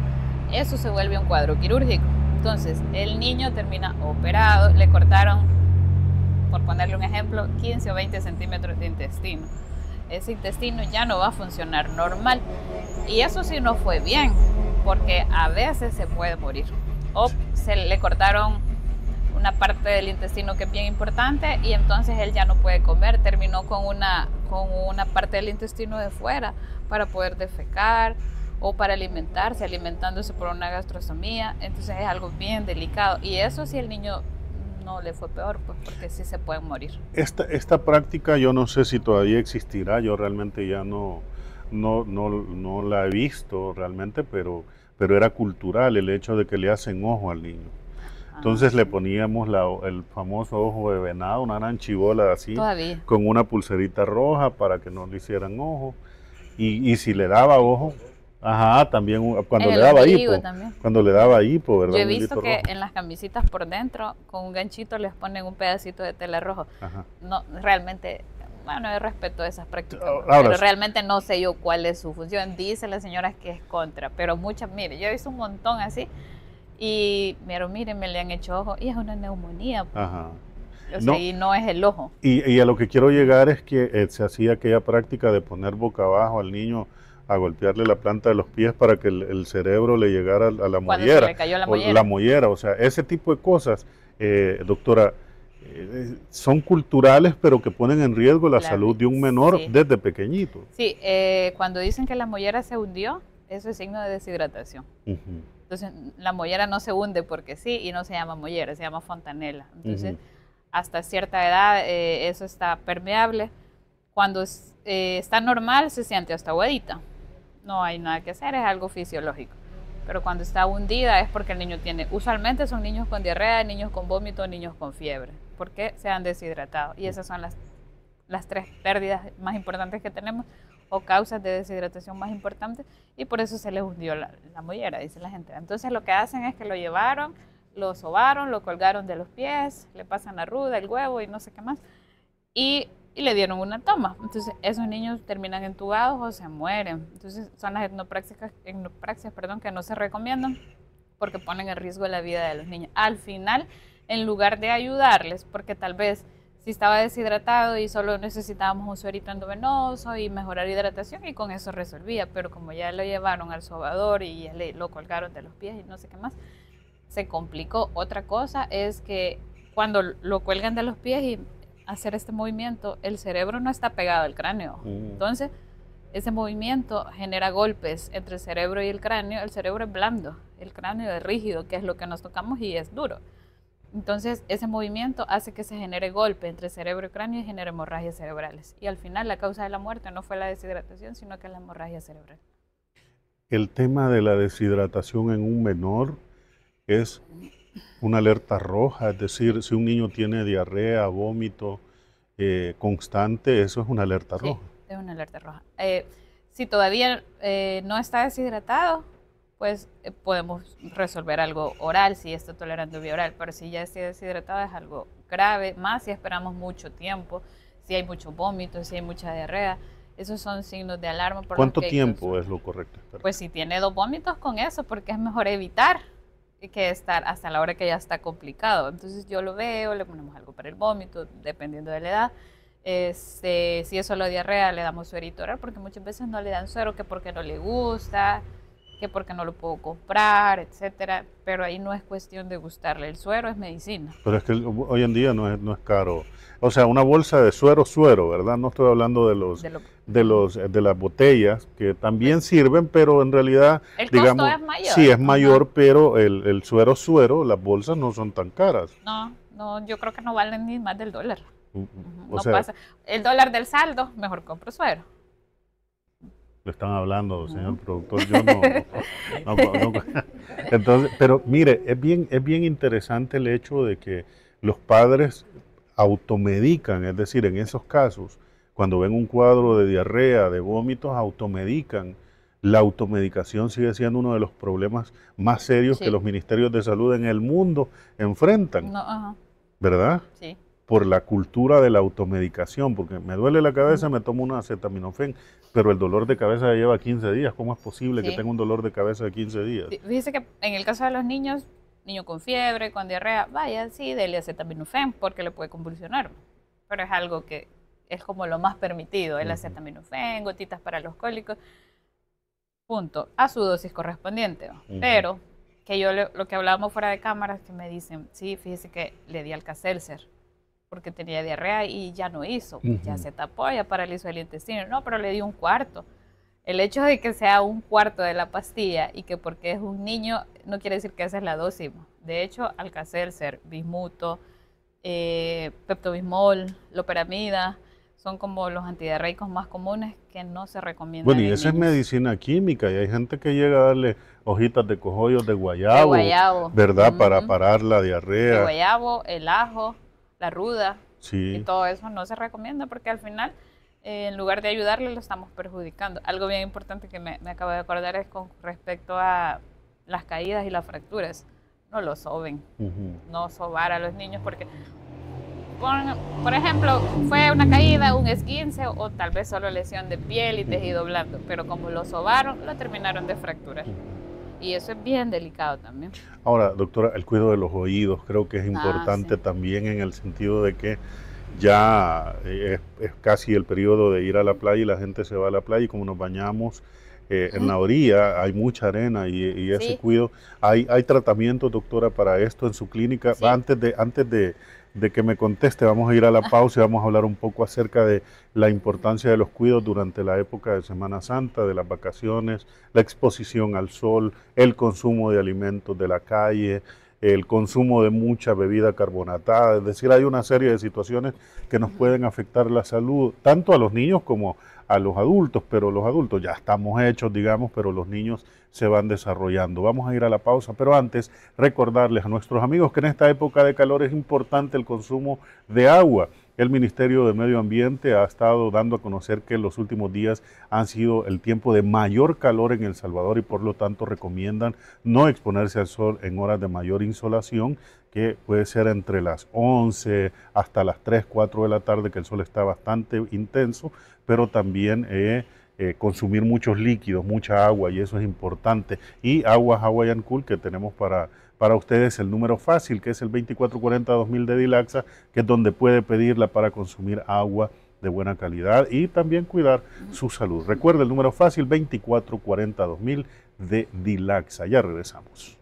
Eso se vuelve un cuadro quirúrgico. Entonces el niño termina operado, le cortaron, por ponerle un ejemplo, 15 o 20 centímetros de intestino. Ese intestino ya no va a funcionar normal, y eso sí no fue bien, porque a veces se puede morir, o se le cortaron una parte del intestino que es bien importante y entonces él ya no puede comer, terminó con una parte del intestino de fuera para poder defecar o para alimentándose por una gastrostomía. Entonces es algo bien delicado, y eso sí el niño no le fue peor, pues, porque sí se pueden morir. Esta práctica yo no sé si todavía existirá, yo realmente ya no la he visto realmente, pero era cultural el hecho de que le hacen ojo al niño. Entonces le poníamos el famoso ojo de venado, una gran chibola así, todavía, con una pulserita roja para que no le hicieran ojo. Y si le daba ojo, también cuando le daba hipo, ¿verdad? Yo he visto que en las camisitas por dentro, con un ganchito les ponen un pedacito de tela rojo. No, realmente, bueno, yo respeto esas prácticas, pero realmente no sé yo cuál es su función. Dice la señora que es contra, pero muchas, mire, yo he visto un montón así, Y, pero miren, me le han hecho ojo y es una neumonía. Ajá. O sea, y no es el ojo. Y a lo que quiero llegar es que se hacía aquella práctica de poner boca abajo al niño a golpearle la planta de los pies para que el cerebro le llegara a la Cuando mollera. se le cayó la mollera. O la mollera, o sea, ese tipo de cosas, doctora, son culturales, pero que ponen en riesgo la salud de un menor desde pequeñito. Sí, cuando dicen que la mollera se hundió, eso es signo de deshidratación. Entonces, la mollera no se hunde porque sí y no se llama mollera, se llama fontanela. Entonces, hasta cierta edad eso está permeable. Cuando está normal, se siente hasta aguadita. No hay nada que hacer, es algo fisiológico. Pero cuando está hundida es porque el niño tiene, usualmente son niños con diarrea, niños con vómito, niños con fiebre, porque se han deshidratado. Y esas son las 3 pérdidas más importantes que tenemos, o causas de deshidratación más importantes, y por eso se les hundió la mollera, dice la gente. Entonces lo que hacen es que lo llevaron, lo sobaron, lo colgaron de los pies, le pasan la ruda, el huevo y no sé qué más, y le dieron una toma. Entonces esos niños terminan entubados o se mueren. Entonces son las etnopraxias que no se recomiendan porque ponen en riesgo la vida de los niños. Al final, en lugar de ayudarles, porque tal vez si estaba deshidratado y solo necesitábamos un suerito endovenoso y mejorar hidratación y con eso resolvía, pero como ya lo llevaron al sobador y ya lo colgaron de los pies y no sé qué más, se complicó. Otra cosa es que cuando lo cuelgan de los pies y hacer este movimiento, el cerebro no está pegado al cráneo. Entonces, ese movimiento genera golpes entre el cerebro y el cráneo. El cerebro es blando, el cráneo es rígido, que es lo que nos tocamos, y es duro. Entonces, ese movimiento hace que se genere golpe entre cerebro y cráneo y genere hemorragias cerebrales. Y al final, la causa de la muerte no fue la deshidratación, sino que la hemorragia cerebral. El tema de la deshidratación en un menor es una alerta roja, es decir, si un niño tiene diarrea, vómito constante, eso es una alerta roja. Sí, es una alerta roja. Si todavía no está deshidratado, pues podemos resolver algo oral si está tolerando vía oral, pero si ya está deshidratado es algo grave, más si esperamos mucho tiempo, si hay mucho vómito, si hay mucha diarrea. Esos son signos de alarma. ¿Cuánto tiempo es lo correcto? Pues si tiene 2 vómitos, con eso, porque es mejor evitar que estar hasta la hora que ya está complicado. Entonces yo lo veo, le ponemos algo para el vómito, dependiendo de la edad. Si es solo diarrea, le damos suerito oral, porque muchas veces no le dan suero, que porque no le gusta, que porque no lo puedo comprar, etcétera. Pero ahí no es cuestión de gustarle, el suero es medicina. Pero es que hoy en día no es caro. O sea, una bolsa de suero, ¿verdad? No estoy hablando de las botellas, que también sirven, pero en realidad, el digamos, costo es mayor. Sí, es mayor, pero el suero, las bolsas no son tan caras. No, yo creo que no valen ni más del $1. O sea, pasa. El $1 del saldo, mejor compro suero. Le están hablando, señor productor, yo no. Entonces, pero mire, es bien interesante el hecho de que los padres automedican, es decir, en esos casos, cuando ven un cuadro de diarrea, de vómitos, automedican. La automedicación sigue siendo uno de los problemas más serios que los ministerios de salud en el mundo enfrentan, ¿verdad? Sí. Por la cultura de la automedicación, porque me duele la cabeza, me tomo una acetaminofén, pero el dolor de cabeza ya lleva 15 días. ¿Cómo es posible que tenga un dolor de cabeza de 15 días? Fíjese que en el caso de los niños, niño con fiebre, con diarrea, vaya, sí, dele acetaminofén porque le puede convulsionar. Pero es algo que es como lo más permitido, el acetaminofén, gotitas para los cólicos, punto, a su dosis correspondiente. Pero que yo lo que hablábamos fuera de cámaras, que me dicen, sí, fíjese que le di Alka-Seltzer porque tenía diarrea y ya no hizo, ya se tapó, ya paralizó el intestino. No, pero le di 1/4. El hecho de que sea 1/4 de la pastilla y que porque es un niño no quiere decir que esa es la dosis. De hecho, Alka-Seltzer, Bismuto, Pepto-Bismol, Loperamida, son como los antidiarreicos más comunes que no se recomiendan. Bueno, y esa es medicina química, y hay gente que llega a darle hojitas de cogollos de guayabo, ¿verdad? Para parar la diarrea. El guayabo, el ajo, la ruda, sí. Y todo eso no se recomienda porque al final, en lugar de ayudarle, lo estamos perjudicando. Algo bien importante que me acabo de acordar es con respecto a las caídas y las fracturas. No lo soben, no sobar a los niños porque, por ejemplo, fue una caída, un esguince o tal vez solo lesión de piel y tejido blando, pero como lo sobaron, lo terminaron de fracturar. Y eso es bien delicado también. Ahora, doctora, el cuidado de los oídos creo que es importante Sí. también en el sentido de que ya es casi el periodo de ir a la playa y la gente se va a la playa y como nos bañamos en la orilla hay mucha arena y ese Sí, cuidado. Hay tratamiento, doctora, para esto en su clínica? sí. Antes de que me conteste, vamos a ir a la pausa y vamos a hablar un poco acerca de la importancia de los cuidados durante la época de Semana Santa, de las vacaciones, la exposición al sol, el consumo de alimentos de la calle, el consumo de mucha bebida carbonatada. Es decir, hay una serie de situaciones que nos pueden afectar la salud, tanto a los niños como a los adultos, pero los adultos ya estamos hechos, digamos, pero los niños se van desarrollando. Vamos a ir a la pausa, pero antes recordarles a nuestros amigos que en esta época de calor es importante el consumo de agua. El Ministerio de Medio Ambiente ha estado dando a conocer que los últimos días han sido el tiempo de mayor calor en El Salvador y por lo tanto recomiendan no exponerse al sol en horas de mayor insolación, que puede ser entre las 11 hasta las 3, 4 de la tarde, que el sol está bastante intenso, pero también consumir muchos líquidos, mucha agua, y eso es importante. Y agua Hawaiian Cool que tenemos para ustedes, el número fácil, que es el 2440-2000 de Dilaxa, que es donde puede pedirla para consumir agua de buena calidad y también cuidar su salud. Recuerde el número fácil 2440-2000 de Dilaxa. Ya regresamos.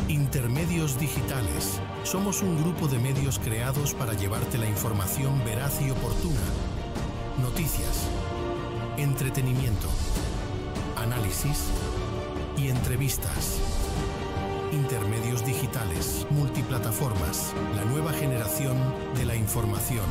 Intermedios digitales. Somos un grupo de medios creados para llevarte la información veraz y oportuna. Noticias, entretenimiento, análisis y entrevistas. Intermedios digitales, multiplataformas, la nueva generación de la información.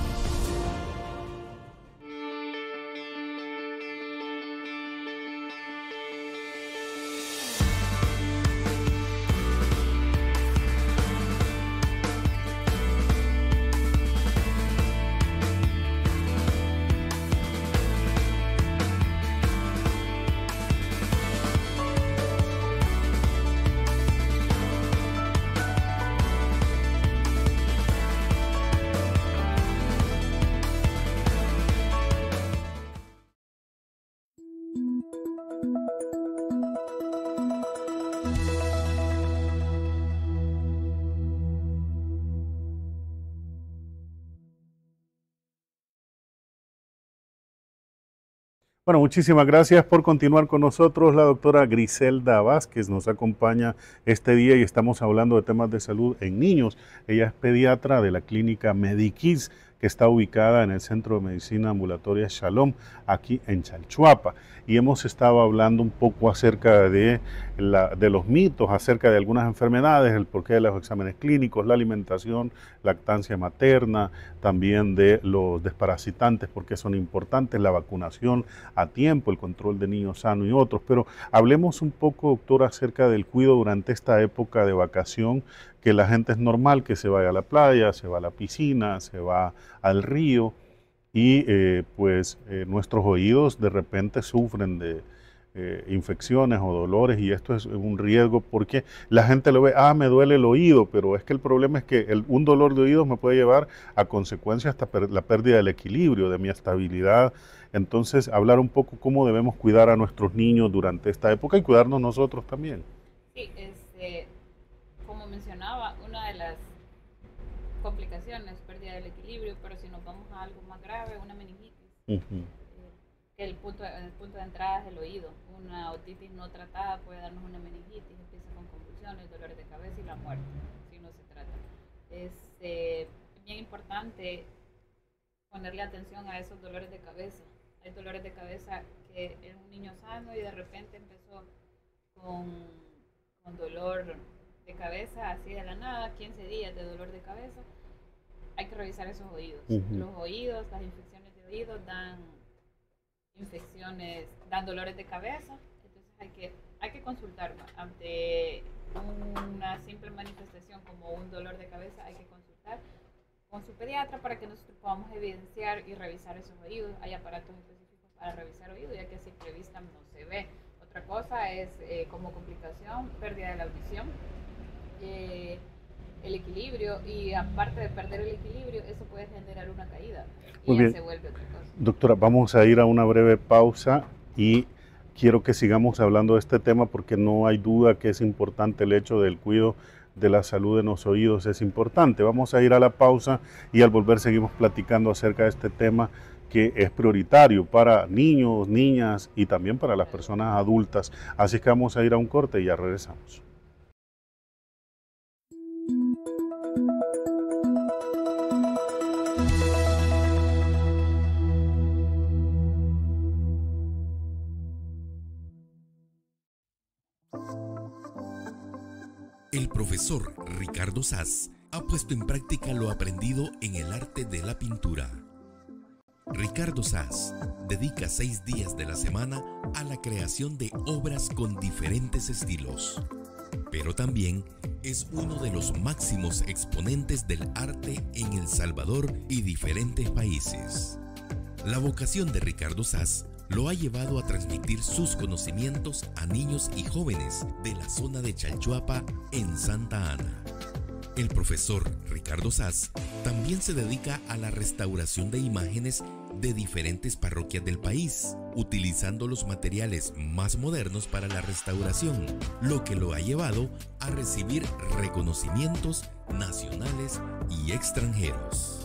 Bueno, muchísimas gracias por continuar con nosotros. La doctora Griselda Vázquez nos acompaña este día y estamos hablando de temas de salud en niños. Ella es pediatra de la clínica Medikids, que está ubicada en el Centro de Medicina Ambulatoria Shalom, aquí en Chalchuapa. Y hemos estado hablando un poco acerca de los mitos, acerca de algunas enfermedades, el porqué de los exámenes clínicos, la alimentación, lactancia materna, también de los desparasitantes, porque son importantes, la vacunación a tiempo, el control de niños sanos y otros. Pero hablemos un poco, doctora, acerca del cuidado durante esta época de vacación, que la gente es normal que se vaya a la playa, se va a la piscina, se va al río y nuestros oídos de repente sufren de infecciones o dolores y esto es un riesgo porque la gente lo ve, me duele el oído, pero es que el problema es que un dolor de oídos me puede llevar a consecuencias hasta la pérdida del equilibrio, de mi estabilidad. Entonces, hablar un poco cómo debemos cuidar a nuestros niños durante esta época y cuidarnos nosotros también. Sí, como mencionaba, una de las complicaciones, pérdida del equilibrio, pero si nos vamos a algo más grave, una meningitis, que el punto de entrada es el oído. Una otitis no tratada puede darnos una meningitis, empieza con convulsiones, dolores de cabeza y la muerte, si no se trata. Es bien importante ponerle atención a esos dolores de cabeza. Hay dolores de cabeza que era un niño sano y de repente empezó con con dolor de cabeza, así de la nada, 15 días de dolor de cabeza, hay que revisar esos oídos. Los oídos, las infecciones de oídos dan infecciones, dan dolores de cabeza, entonces hay que consultar ante una simple manifestación como un dolor de cabeza, hay que consultar con su pediatra para que nosotros podamos evidenciar y revisar esos oídos. Hay aparatos específicos para revisar oídos, ya que a simple vista no se ve. Otra cosa es como complicación, pérdida de la audición, el equilibrio, y aparte de perder el equilibrio, eso puede generar una caída y ya se vuelve otra cosa. Doctora, vamos a ir a una breve pausa y quiero que sigamos hablando de este tema porque no hay duda que es importante el hecho del cuidado de la salud de los oídos, es importante. Vamos a ir a la pausa y al volver seguimos platicando acerca de este tema que es prioritario para niños, niñas y también para las personas adultas. Así que vamos a ir a un corte y ya regresamos. El profesor Ricardo Saz ha puesto en práctica lo aprendido en el arte de la pintura. Ricardo Saz dedica 6 días de la semana a la creación de obras con diferentes estilos, pero también es uno de los máximos exponentes del arte en El Salvador y diferentes países. La vocación de Ricardo Saz lo ha llevado a transmitir sus conocimientos a niños y jóvenes de la zona de Chalchuapa en Santa Ana. El profesor Ricardo Saz también se dedica a la restauración de imágenes de diferentes parroquias del país, utilizando los materiales más modernos para la restauración, lo que lo ha llevado a recibir reconocimientos nacionales y extranjeros.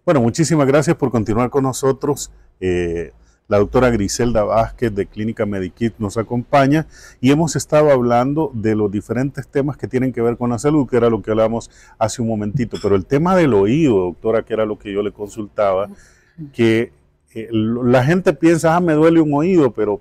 Bueno, muchísimas gracias por continuar con nosotros. La doctora Griselda Vázquez de Clínica Medikit nos acompaña y hemos estado hablando de los diferentes temas que tienen que ver con la salud, que era lo que hablábamos hace un momentito. Pero el tema del oído, doctora, que era lo que yo le consultaba, que la gente piensa, me duele un oído, pero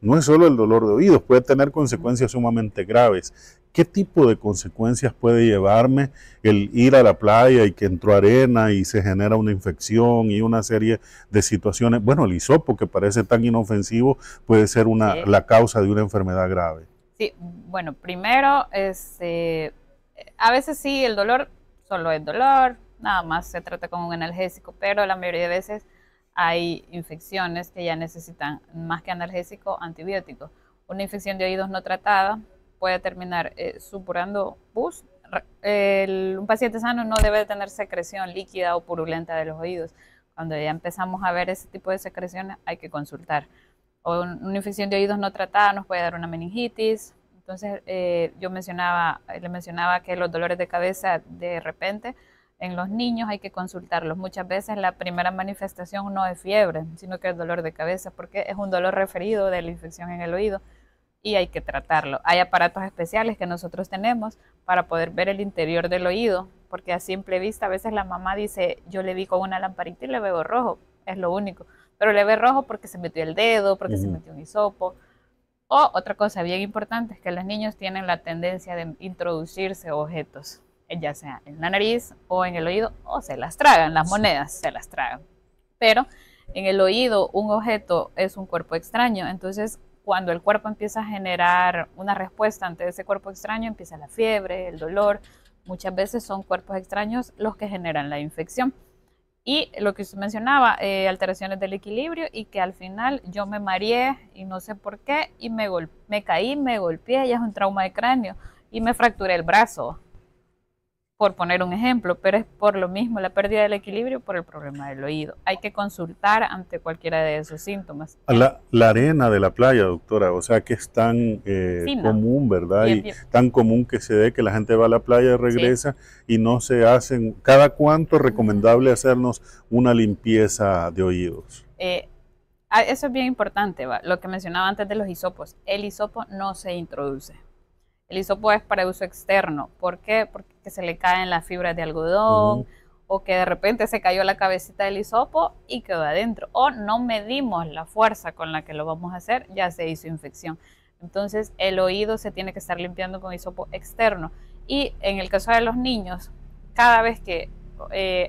no es solo el dolor de oídos, puede tener consecuencias sumamente graves. ¿Qué tipo de consecuencias puede llevarme el ir a la playa y que entró arena y se genera una infección y una serie de situaciones? Bueno, el hisopo, que parece tan inofensivo, puede ser la causa de una enfermedad grave. Sí, bueno, primero, a veces sí, el dolor solo es dolor, nada más se trata con un analgésico, pero la mayoría de veces hay infecciones que ya necesitan, más que analgésico, antibiótico. Una infección de oídos no tratada puede terminar supurando pus. Un paciente sano no debe de tener secreción líquida o purulenta de los oídos. Cuando ya empezamos a ver ese tipo de secreciones, hay que consultar. O una infección de oídos no tratada nos puede dar una meningitis. Entonces, le mencionaba que los dolores de cabeza de repente en los niños hay que consultarlos. Muchas veces la primera manifestación no es fiebre, sino que es dolor de cabeza, porque es un dolor referido de la infección en el oído y hay que tratarlo. Hay aparatos especiales que nosotros tenemos para poder ver el interior del oído, porque a simple vista a veces la mamá dice, yo le vi con una lamparita y le veo rojo, es lo único. Pero le ve rojo porque se metió el dedo, porque se metió un hisopo. O otra cosa bien importante es que los niños tienen la tendencia de introducirse objetos, ya sea en la nariz o en el oído, o se las tragan, las monedas se las tragan. Pero en el oído un objeto es un cuerpo extraño, entonces cuando el cuerpo empieza a generar una respuesta ante ese cuerpo extraño, empieza la fiebre, el dolor. Muchas veces son cuerpos extraños los que generan la infección. Y lo que usted mencionaba, alteraciones del equilibrio y que al final yo me mareé y no sé por qué y me caí, me golpeé, ya es un trauma de cráneo y me fracturé el brazo. por poner un ejemplo, pero es por lo mismo la pérdida del equilibrio por el problema del oído. Hay que consultar ante cualquiera de esos síntomas. La arena de la playa, doctora, o sea que es tan Fina. común, ¿verdad? Bien, Y bien. tan común que se dé que la gente va a la playa y regresa y no se hacen. ¿Cada cuánto es recomendable hacernos una limpieza de oídos? Eso es bien importante, ¿va? Lo que mencionaba antes de los hisopos. El hisopo no se introduce. El hisopo es para uso externo. ¿Por qué? Porque se le caen las fibras de algodón o que de repente se cayó la cabecita del hisopo y quedó adentro. O no medimos la fuerza con la que lo vamos a hacer, ya se hizo infección. Entonces el oído se tiene que estar limpiando con hisopo externo. Y en el caso de los niños, cada vez que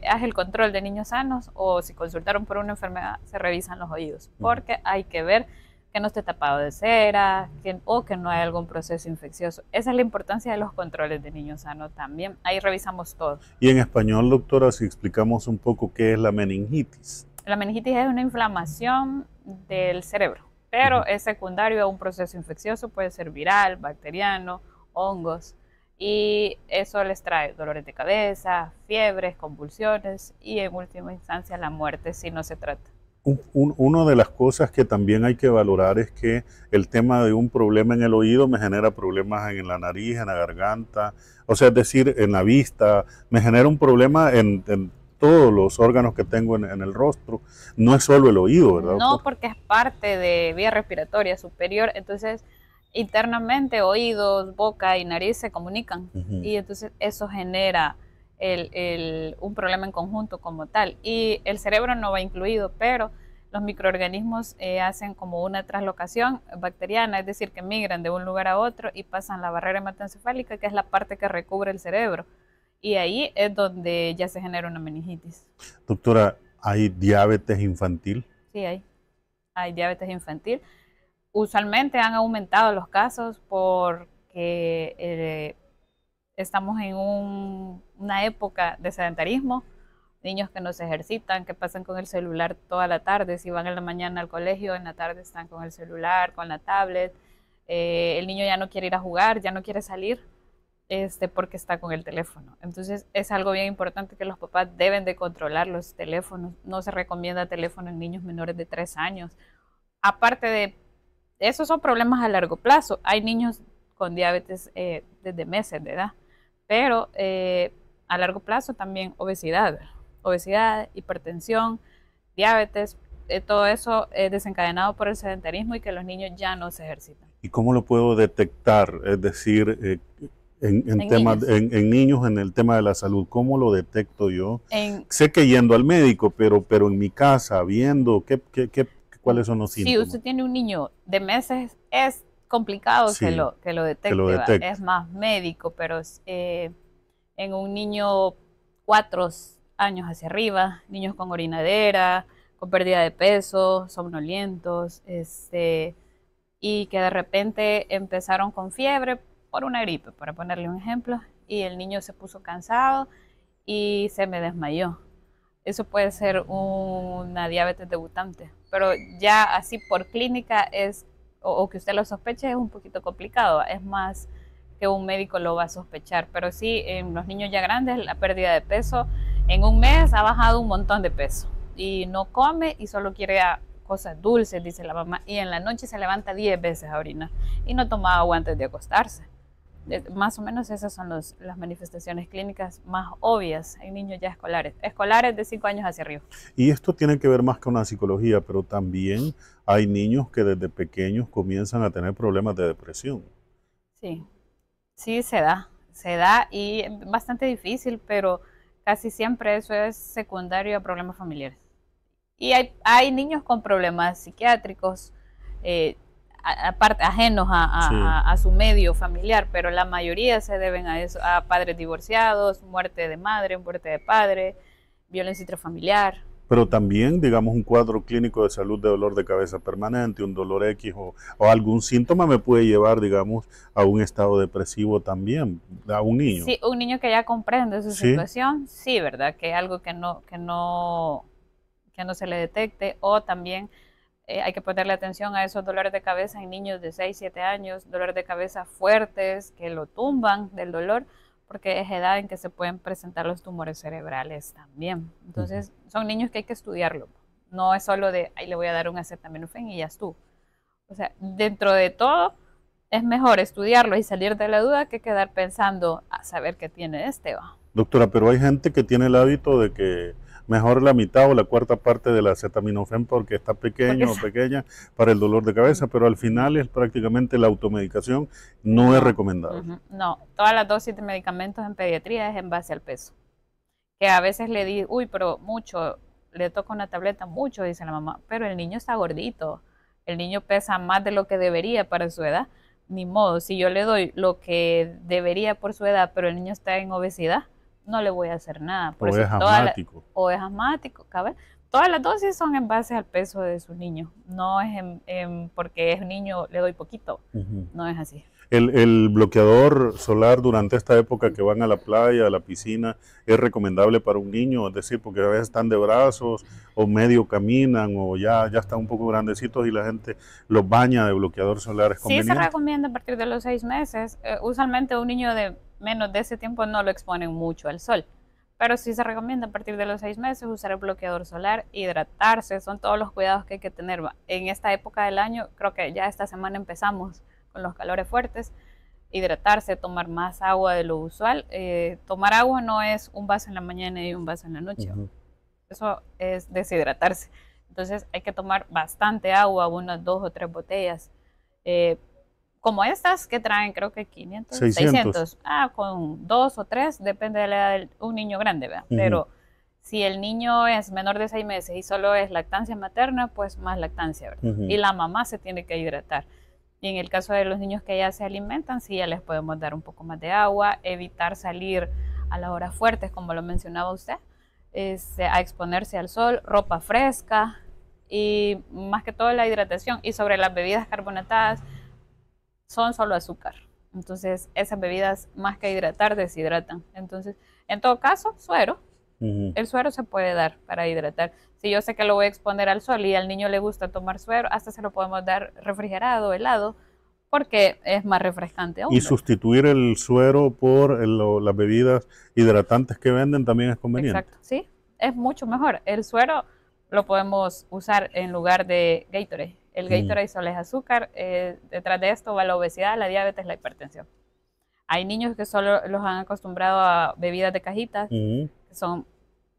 haz el control de niños sanos o si consultaron por una enfermedad, se revisan los oídos. Porque hay que ver que no esté tapado de cera o que no hay algún proceso infeccioso. Esa es la importancia de los controles de niños sanos también. Ahí revisamos todo. Y en español, doctora, si explicamos un poco qué es la meningitis. La meningitis es una inflamación del cerebro, pero es secundario a un proceso infeccioso, puede ser viral, bacteriano, hongos, y eso les trae dolores de cabeza, fiebres, convulsiones y en última instancia la muerte si no se trata. Una de las cosas que también hay que valorar es que el tema de un problema en el oído me genera problemas en la nariz, en la garganta, o sea, es decir, en la vista, me genera un problema en todos los órganos que tengo en el rostro. No es solo el oído, ¿verdad? No, doctor? porque es parte de vía respiratoria superior, entonces internamente oídos, boca y nariz se comunican y entonces eso genera un problema en conjunto como tal, y el cerebro no va incluido, pero los microorganismos hacen como una translocación bacteriana, es decir, que migran de un lugar a otro y pasan la barrera hematoencefálica, que es la parte que recubre el cerebro, y ahí es donde ya se genera una meningitis. Doctora, ¿hay diabetes infantil? Sí, hay diabetes infantil. Usualmente han aumentado los casos porque estamos en una época de sedentarismo, niños que no se ejercitan, que pasan con el celular toda la tarde, si van en la mañana al colegio, en la tarde están con el celular, con la tablet, el niño ya no quiere ir a jugar, ya no quiere salir, porque está con el teléfono. Entonces es algo bien importante que los papás deben de controlar los teléfonos. No se recomienda teléfono en niños menores de 3 años. Aparte de esos son problemas a largo plazo. Hay niños con diabetes desde meses de edad, pero a largo plazo también obesidad, hipertensión, diabetes, todo eso es desencadenado por el sedentarismo y que los niños ya no se ejercitan. ¿Y cómo lo puedo detectar? Es decir, en niños, en el tema de la salud, ¿cómo lo detecto yo? Sé que yendo al médico, pero en mi casa, viendo, ¿cuáles son los síntomas? Si usted tiene un niño de meses, es complicado que lo detecte. Es más médico, pero en un niño 4 años hacia arriba, niños con orinadera, con pérdida de peso, somnolientos, y que de repente empezaron con fiebre por una gripe, para ponerle un ejemplo, y el niño se puso cansado y se me desmayó. Eso puede ser una diabetes debutante, pero ya así por clínica o que usted lo sospeche es un poquito complicado, es más que un médico lo va a sospechar, pero sí en los niños ya grandes la pérdida de peso en un mes ha bajado un montón de peso y no come y solo quiere cosas dulces, dice la mamá, y en la noche se levanta 10 veces a orinar y no toma agua antes de acostarse. Más o menos esas son las manifestaciones clínicas más obvias en niños ya escolares de 5 años hacia arriba. Y esto tiene que ver más con la psicología, pero también hay niños que desde pequeños comienzan a tener problemas de depresión. Sí, se da y es bastante difícil, pero casi siempre eso es secundario a problemas familiares. Y hay niños con problemas psiquiátricos, aparte, ajenos a su medio familiar, pero la mayoría se deben a eso, a padres divorciados, muerte de madre, muerte de padre, violencia intrafamiliar. Pero también, digamos, un cuadro clínico de salud de dolor de cabeza permanente, un dolor X o algún síntoma me puede llevar, digamos, a un estado depresivo también, a un niño. Sí, un niño que ya comprende su situación, sí, ¿verdad? Que algo que no se le detecte, o también hay que ponerle atención a esos dolores de cabeza en niños de 6, 7 años, dolores de cabeza fuertes que lo tumban del dolor, porque es edad en que se pueden presentar los tumores cerebrales también. Entonces, son niños que hay que estudiarlo. No es solo de, ahí le voy a dar un acetaminofén y ya estuvo. O sea, dentro de todo, es mejor estudiarlo y salir de la duda que quedar pensando a saber qué tiene va. Doctora, pero hay gente que tiene el hábito de que mejor la mitad o la cuarta parte del acetaminofén porque está pequeño o pequeña para el dolor de cabeza, pero al final es prácticamente la automedicación, no es recomendable. No, todas las dosis de medicamentos en pediatría es en base al peso. Que a veces le di, uy, pero mucho, le toca una tableta mucho, dice la mamá, pero el niño está gordito, el niño pesa más de lo que debería para su edad, ni modo, si yo le doy lo que debería por su edad, pero el niño está en obesidad, no le voy a hacer nada. Por o eso es asmático. O es asmático, ¿cabe? Todas las dosis son en base al peso de su niño, no es porque es niño le doy poquito, no es así. El bloqueador solar durante esta época que van a la playa, a la piscina, ¿es recomendable para un niño? Es decir, porque a veces están de brazos o medio caminan o ya están un poco grandecitos y la gente los baña de bloqueador solar. ¿Es conveniente? Sí se recomienda a partir de los 6 meses. Usualmente un niño de menos de ese tiempo no lo exponen mucho al sol. Pero sí se recomienda a partir de los 6 meses usar el bloqueador solar, hidratarse, son todos los cuidados que hay que tener. En esta época del año, creo que ya esta semana empezamos con los calores fuertes, hidratarse, tomar más agua de lo usual. Tomar agua no es un vaso en la mañana y un vaso en la noche. Eso es deshidratarse. Entonces hay que tomar bastante agua, unas 2 o 3 botellas. Como estas que traen, creo que 500, 600. Con 2 o 3, depende de la edad de un niño grande, ¿verdad? Pero si el niño es menor de 6 meses y solo es lactancia materna, pues más lactancia, ¿verdad? Y la mamá se tiene que hidratar. Y en el caso de los niños que ya se alimentan, sí ya les podemos dar un poco más de agua, evitar salir a las horas fuertes, como lo mencionaba usted, a exponerse al sol, ropa fresca y más que todo la hidratación. Y sobre las bebidas carbonatadas, son solo azúcar. Entonces, esas bebidas, más que hidratar, deshidratan. Entonces, en todo caso, suero. El suero se puede dar para hidratar. Si yo sé que lo voy a exponer al sol y al niño le gusta tomar suero, hasta se lo podemos dar refrigerado, helado, porque es más refrescante aún. Y sustituir el suero por las bebidas hidratantes que venden también es conveniente. Exacto, sí, es mucho mejor. El suero lo podemos usar en lugar de Gatorade. El Gatorade solo es azúcar. Detrás de esto va la obesidad, la diabetes, la hipertensión. Hay niños que solo los han acostumbrado a bebidas de cajitas, que son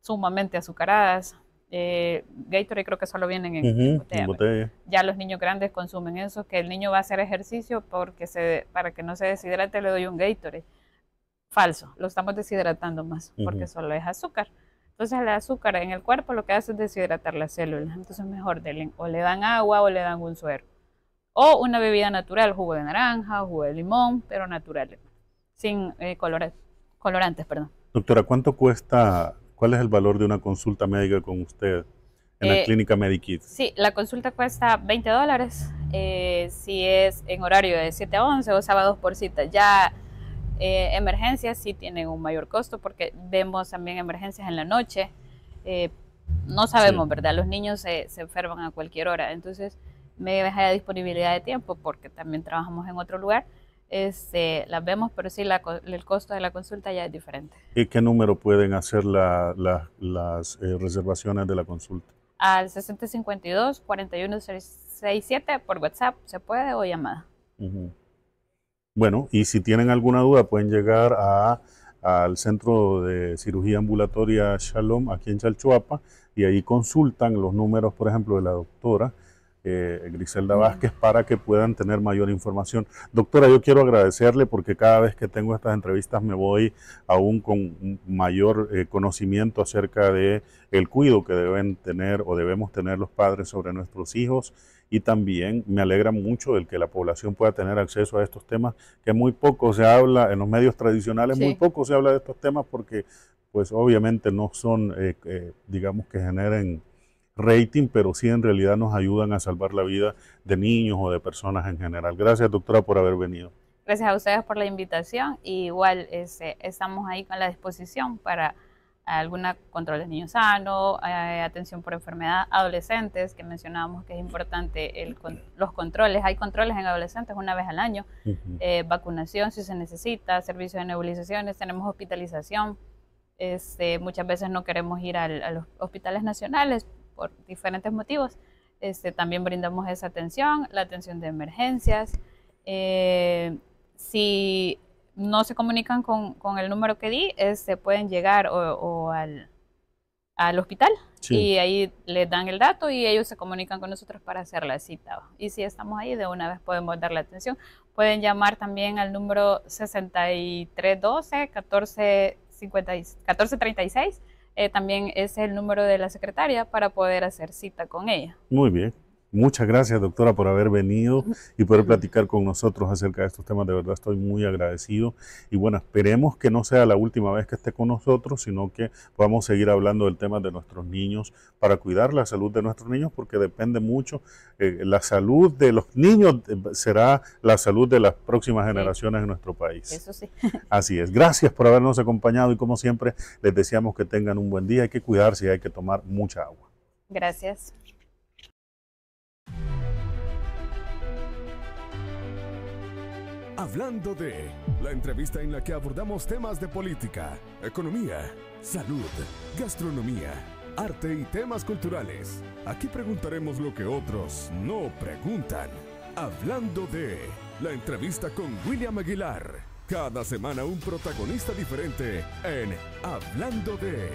sumamente azucaradas. Gatorade creo que solo vienen en botella. Ya los niños grandes consumen eso, que el niño va a hacer ejercicio para que no se deshidrate le doy un Gatorade. Falso, lo estamos deshidratando más, porque solo es azúcar. Entonces el azúcar en el cuerpo lo que hace es deshidratar las células. Entonces mejor o le dan agua o le dan un suero. O una bebida natural, jugo de naranja, jugo de limón, pero natural, sin colorantes, perdón. Doctora, ¿cuánto cuesta, cuál es el valor de una consulta médica con usted en la clínica Medikit? Sí, la consulta cuesta $20, si es en horario de 7 a 11 o sábados por cita. Ya emergencias sí tienen un mayor costo porque vemos también emergencias en la noche. No sabemos, ¿verdad? Los niños se enferman a cualquier hora, entonces me deja de disponibilidad de tiempo porque también trabajamos en otro lugar. Las vemos, pero sí el costo de la consulta ya es diferente. ¿Y qué número pueden hacer las reservaciones de la consulta? Al 6052-4167 por WhatsApp se puede o llamada. Bueno, y si tienen alguna duda pueden llegar al Centro de Cirugía Ambulatoria Shalom aquí en Chalchuapa y ahí consultan los números, por ejemplo, de la doctora Griselda Vázquez para que puedan tener mayor información. Doctora, yo quiero agradecerle porque cada vez que tengo estas entrevistas me voy aún con mayor conocimiento acerca de el cuidado que deben tener o debemos tener los padres sobre nuestros hijos, y también me alegra mucho el que la población pueda tener acceso a estos temas que muy poco se habla en los medios tradicionales, muy poco se habla de estos temas porque pues obviamente no son digamos que generen rating, pero sí en realidad nos ayudan a salvar la vida de niños o de personas en general. Gracias, doctora, por haber venido. Gracias a ustedes por la invitación. Y igual estamos ahí con la disposición para alguna control de niño sano, atención por enfermedad, adolescentes, que mencionábamos que es importante los controles. Hay controles en adolescentes una vez al año, vacunación si se necesita, servicio de nebulizaciones, tenemos hospitalización. Muchas veces no queremos ir a los hospitales nacionales por diferentes motivos. También brindamos esa atención, la atención de emergencias. Si no se comunican con el número que di, pueden llegar al hospital, sí, y ahí les dan el dato y ellos se comunican con nosotros para hacer la cita. Y si estamos ahí, de una vez podemos dar la atención. Pueden llamar también al número 6312-1436. También es el número de la secretaria para poder hacer cita con ella. Muy bien. Muchas gracias, doctora, por haber venido y poder platicar con nosotros acerca de estos temas. De verdad estoy muy agradecido. Y bueno, esperemos que no sea la última vez que esté con nosotros, sino que podamos seguir hablando del tema de nuestros niños para cuidar la salud de nuestros niños, porque depende mucho. La salud de los niños será la salud de las próximas generaciones en nuestro país. Eso sí. Así es. Gracias por habernos acompañado y como siempre les deseamos que tengan un buen día. Hay que cuidarse y hay que tomar mucha agua. Gracias. Hablando de, la entrevista en la que abordamos temas de política, economía, salud, gastronomía, arte y temas culturales. Aquí preguntaremos lo que otros no preguntan. Hablando de, la entrevista con William Aguilar. Cada semana un protagonista diferente en Hablando de.